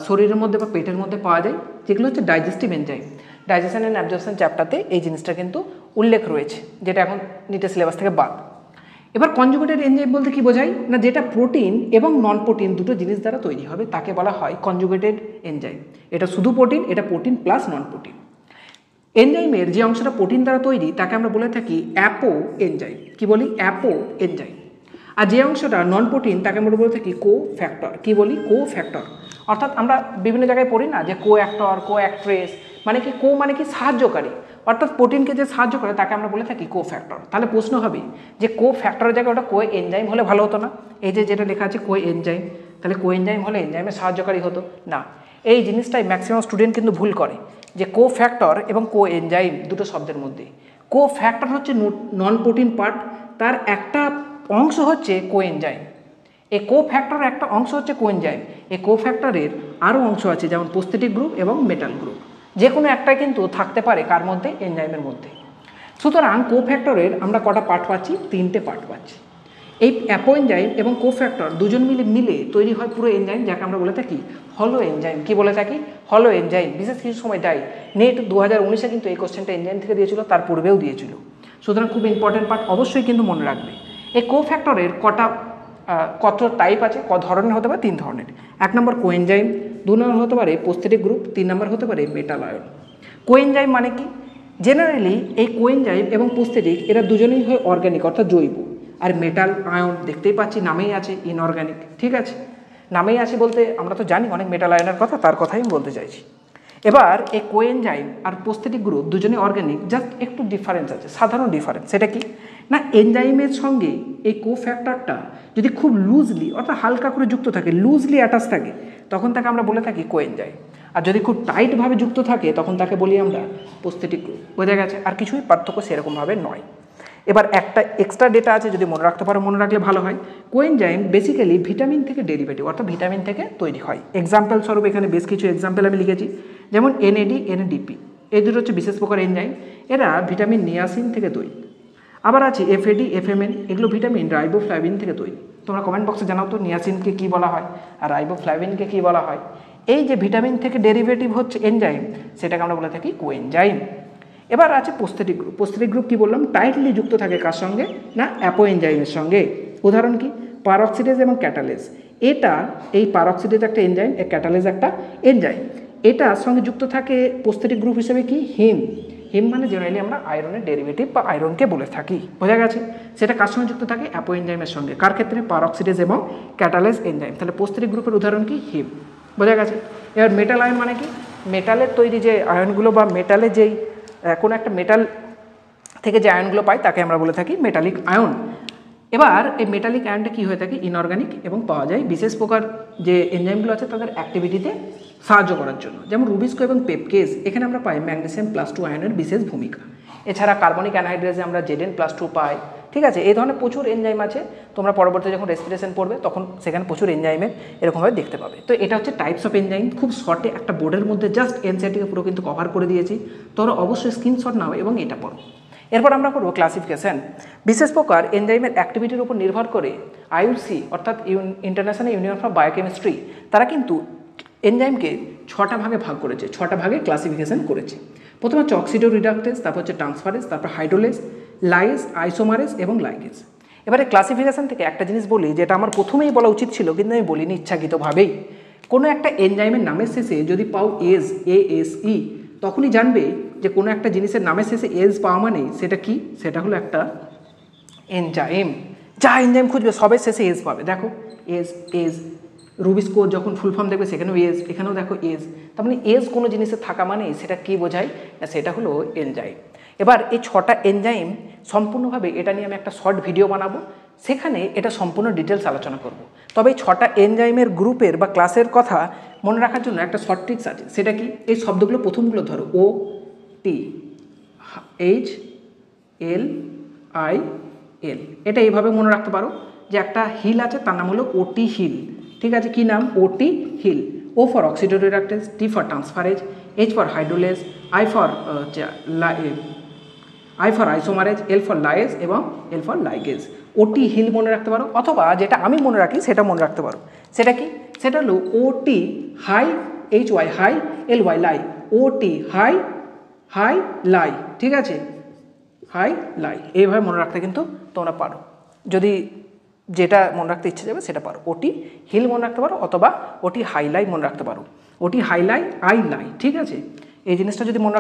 শরীরের মধ্যে বা পেটের মধ্যে পাওয়া যায়, যেগুলো হচ্ছে digestive enzyme. Digestion and absorption চ্যাপ্টারতে এই জিনিসটা কিন্তু উল্লেখ রয়েছে, যেটা এখন নিটের সিলেবাস থেকে বাদ। এবার কনজুগেটেড এনজাইম বলতে কি বোঝায় না যেটা প্রোটিন এবং নন প্রোটিন দুটো জিনিস দ্বারা তৈরি হবে তাকে বলা হয় কনজুগেটেড এনজাইম। এটা শুধু প্রোটিন, এটা প্রোটিন প্লাস নন প্রোটিন। এনজাইমের যে অংশটা প্রোটিন দ্বারা তৈরি তাকে আমরা বলে থাকি অ্যাপো এনজাইম। কি বলি? Apo enzyme. আর যে অংশটা নন প্রোটিন তাকে আমরা বলে থাকি কো ফ্যাক্টর। কি বলি? কো ফ্যাক্টর। অর্থাৎ আমরা বিভিন্ন জায়গায় পড়ি না যে কো অ্যাক্টর, কো অ্যাক্ট্রেস, মানে কি কো মানে কি সাহায্যকারী, অর্থাৎ প্রোটিনকে যে সাহায্য করে তাকে আমরা বলে থাকি কো ফ্যাক্টর। তাহলে প্রশ্ন হবে যে কো ফ্যাক্টরের জায়গায় ওটা কো এনজাইম হলে ভালো হতো না? এই যে যেটা লেখা আছে কো এনজাইম, তাহলে কো এনজাইম হলে এনজাইমের সাহায্যকারী হতো না। এই জিনিসটাই ম্যাক্সিমাম স্টুডেন্ট কিন্তু ভুল করে যে কো ফ্যাক্টর এবং কো এনজাইম দুটো শব্দের মধ্যে। কো ফ্যাক্টর হচ্ছে নন প্রোটিন পার্ট, তার একটা অংশ হচ্ছে কো এনজাইম। এই কো ফ্যাক্টরের একটা অংশ হচ্ছে কো এনজাইম। এই কো ফ্যাক্টরের আরও অংশ আছে, যেমন প্রস্থেটিক গ্রুপ এবং মেটাল গ্রুপ, যে কোনো একটাই কিন্তু থাকতে পারে কার মধ্যে? এনজাইমের মধ্যে। সুতরাং কো ফ্যাক্টরের আমরা কটা পার্ট পাচ্ছি? 3টে পার্ট পাচ্ছি। এই অ্যাপো এনজাইম এবং কো ফ্যাক্টর দুজন মিলে তৈরি হয় পুরো এনজাইম, যাকে আমরা বলে থাকি হলো এনজাইম। কি বলে থাকি? হলো এনজাইম। বিশেষ কিছু সময় দেয়, নেট 2019-এ কিন্তু এই কোশ্চেনটা এনজাইম থেকে দিয়েছিল, তার পূর্বেও দিয়েছিল। সুতরাং খুব ইম্পর্টেন্ট পার্ট, অবশ্যই কিন্তু মনে রাখবে। এই কো ফ্যাক্টরের কত টাইপ আছে, কত ধরনের হতে পারে? 3 ধরনের। 1 নম্বর কোএনজাইম, 2 নম্বর হতে পারে প্রস্থেটিক গ্রুপ, 3 নম্বর হতে পারে মেটাল আয়ন। কোএনজাইম মানে কি? জেনারেলি এই কোএনজাইম এবং প্রস্থেটিক এরা দুজনেই হয় অর্গ্যানিক অর্থাৎ জৈব, আর মেটাল আয়ন দেখতেই পাচ্ছি নামেই আছে ইনঅর্গ্যানিক। ঠিক আছে, নামেই আছে বলতে আমরা তো জানি অনেক মেটাল আয়নের কথা, তার কথাই আমি বলতে চাইছি। এবার এই কোএনজাইম আর প্রস্থেটিক গ্রুপ দুজনেই অর্গ্যানিক, জাস্ট একটু ডিফারেন্স আছে, সাধারণ ডিফারেন্স। সেটা কি না, এনজাইমের সঙ্গে এই কো ফ্যাক্টরটা যদি খুব লুজলি অর্থাৎ হালকা করে যুক্ত থাকে, লুজলি অ্যাটাচ থাকে, তখন তাকে আমরা বলে থাকি কোএনজাইম। আর যদি খুব টাইটভাবে যুক্ত থাকে তখন তাকে বলি আমরা প্রস্থেটিক গ্রুপ। বোঝা গেছে? আর কিছুই পার্থক্য সেরকমভাবে নয়। এবার একটা এক্সট্রা ডেটা আছে, যদি মনে রাখতে পারো, মনে রাখলে ভালো হয়। কোএনজাইম বেসিক্যালি ভিটামিন থেকে ডেরিভেটিভ, অর্থাৎ ভিটামিন থেকে তৈরি হয়। এক্সাম্পল স্বরূপ এখানে বেশ কিছু এক্সাম্পল আমি লিখেছি, যেমন NAD, NADP, এই দুটো হচ্ছে বিশেষ প্রকার এনজাইম, এরা ভিটামিন নিয়াসিন থেকে তৈরি। আবার আছে FAD, FMN, এগুলো ভিটামিন রাইবোফ্লাভিন থেকে তৈরি। তোমরা কমেন্ট বক্সে জানাও তো নিয়াসিনকে কী বলা হয় আর রাইবোফ্লাভিনকে কী বলা হয়। এই যে ভিটামিন থেকে ডেরিভেটিভ হচ্ছে এনজাইম, সেটাকে আমরা বলে থাকি কোএনজাইম। এবার আছে প্রস্থেটিক গ্রুপ। প্রস্থেটিক গ্রুপ কী বললাম? টাইটলি যুক্ত থাকে কার সঙ্গে? না, অ্যাপো এনজাইমের সঙ্গে। উদাহরণ কি? পারঅক্সিডেজ এবং ক্যাটালেজ। এই পারঅক্সিডেজ একটা এনজাইম, ক্যাটালেজ একটা এনজাইম। এটার সঙ্গে যুক্ত থাকে প্রস্থেটিক গ্রুপ হিসেবে কি? হিম। হিম মানে জেনারেলি আমরা আয়রনের ডেরিভেটিভ বা আয়রনকে বলে থাকি। বোঝা গেছে? সেটা কার সঙ্গে যুক্ত থাকে? অ্যাপো এনজাইমের সঙ্গে। কার ক্ষেত্রে? পারঅক্সিডেজ এবং ক্যাটালেজ এনজাইম। তাহলে প্রস্থেটিক গ্রুপের উদাহরণ কি? হিম। বোঝা গেছে? এবার মেটাল আয়ন মানে কি? মেটালের তৈরি যে আয়নগুলো বা মেটালের যেই কোনো একটা মেটাল থেকে যে আয়নগুলো পাই তাকে আমরা বলে থাকি মেটালিক আয়ন। এবার এই মেটালিক আয়নটা কী হয়ে থাকে? ইনঅর্গানিক, এবং পাওয়া যায় বিশেষ প্রকার যে এনজাইমগুলো আছে তাদের অ্যাক্টিভিটিতে সাহায্য করার জন্য। যেমন রুবিস্কো এবং পেপকেজ, এখানে আমরা পাই ম্যাগনেসিয়াম +2 আয়নের বিশেষ ভূমিকা। এছাড়া কার্বনিক অ্যানহাইড্রেজে আমরা Zn+2 পাই। ঠিক আছে, এই ধরনের প্রচুর এনজাইম আছে। তোমরা পরবর্তী যখন রেসপিরেশন পড়বে তখন সেখানে প্রচুর এনজাইমের এরকমভাবে দেখতে পাবে। তো এটা হচ্ছে টাইপস অফ এনজাইম। খুব শর্টে একটা বোর্ডের মধ্যে জাস্ট এনসিইআরটিকে পুরো কিন্তু কভার করে দিয়েছি। তোমরা অবশ্যই স্ক্রিনশট নাও এবং এটা পড়ো। এরপর আমরা করবো ক্লাসিফিকেশন। বিশেষ প্রকার এনজাইমের অ্যাক্টিভিটির উপর নির্ভর করে IUC অর্থাৎ ইন্টারন্যাশনাল ইউনিয়ন ফর বায়োকেমিস্ট্রি তারা কিন্তু এনজাইমকে 6টা ভাগে ভাগ করেছে, 6টা ভাগে ক্লাসিফিকেশন করেছে। প্রথমে হচ্ছে অক্সিডো রিডাক্টেজ, তারপর হচ্ছে ট্রান্সফারেজ, তারপর হাইড্রোলেজ, লাইজ, আইসোমারেজ এবং লাইগেজ। এবারে ক্লাসিফিকেশন থেকে একটা জিনিস বলি, যেটা আমার প্রথমেই বলা উচিত ছিল কিন্তু আমি বলিনি ইচ্ছাকৃতভাবেই। কোনো একটা এনজাইমের নামের শেষে যদি পাও এজ, ASE, তখনই জানবে যে কোনো একটা জিনিসের নামের শেষে এজ পাওয়া মানে সেটা কি? সেটা হলো একটা এনজাইম। যা এনজাইম খুঁজবে সবের শেষে এজ পাবে। দেখো এজ রুবিস্কো যখন ফুল ফর্ম দেখবে সেখানেও এজ, এখানেও দেখো এজ। তার মানে এজ কোনো জিনিসের থাকা মানে সেটা কি বোঝায়? না, সেটা হলো এনজাইম। এবার এই 6টা এনজাইম সম্পূর্ণভাবে এটা নিয়ে আমি একটা শর্ট ভিডিও বানাবো, সেখানে এটা সম্পূর্ণ ডিটেলস আলোচনা করব। তবে এই 6টা এনজাইমের গ্রুপের বা ক্লাসের কথা মনে রাখার জন্য একটা শর্ট ট্রিক্স আছে। সেটা কি? এই শব্দগুলো প্রথমগুলো ধরো, OT, HLIL, এটা এইভাবে মনে রাখতে পারো যে একটা হিল আছে, তার নাম হলো OT হিল। ঠিক আছে, কি নাম? OT hill. O for oxidoreductase, T for transferase, H for hydrolase, I for isomerase, L for lyase এবং L for ligase. OT hill মনে রাখতে পারো, অথবা যেটা আমি মনে রাখি সেটা মনে রাখতে পারো। সেটা কি? সেটা হলো OT হাই, HY হাই, LY লাই। OT হাই, হাই লাই। ঠিক আছে, হাই লাই। এইভাবে মনে রাখতে কিন্তু তোমরা পারো, যদি যেটা মনে রাখতে ইচ্ছে যাবে সেটা পারো। OT হিল মনে রাখতে পারো, অথবা OT হাইলাই মনে রাখতে পারো। OT হাইলাই, আই লাই। ঠিক আছে, এই জিনিসটা যদি মনে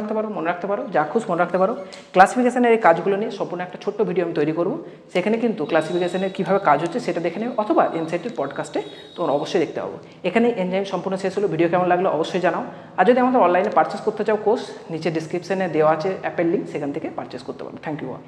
রাখতে পারো, যা খুশ মনে রাখতে পারো। ক্লাসিফিকেশনের এই কাজগুলো নিয়ে সম্পূর্ণ একটা ছোট্ট ভিডিও আমি তৈরি করব, সেখানে কিন্তু ক্লাসিফিকেশনের কীভাবে কাজ হচ্ছে সেটা দেখে নেবে, অথবা এনসাইটের পডকাস্টে তোমরা অবশ্যই দেখতে পাবো। এখানে এনজাইম সম্পূর্ণ শেষ হলো। ভিডিও কেমন লাগলো অবশ্যই জানাও। আর যদি আমাদের অনলাইনে পারচেস করতে চাও কোর্স, নিচে ডিসক্রিপশনে দেওয়া আছে অ্যাপের লিঙ্ক, সেখান থেকে পারচেস করতে পারো। Thank you all.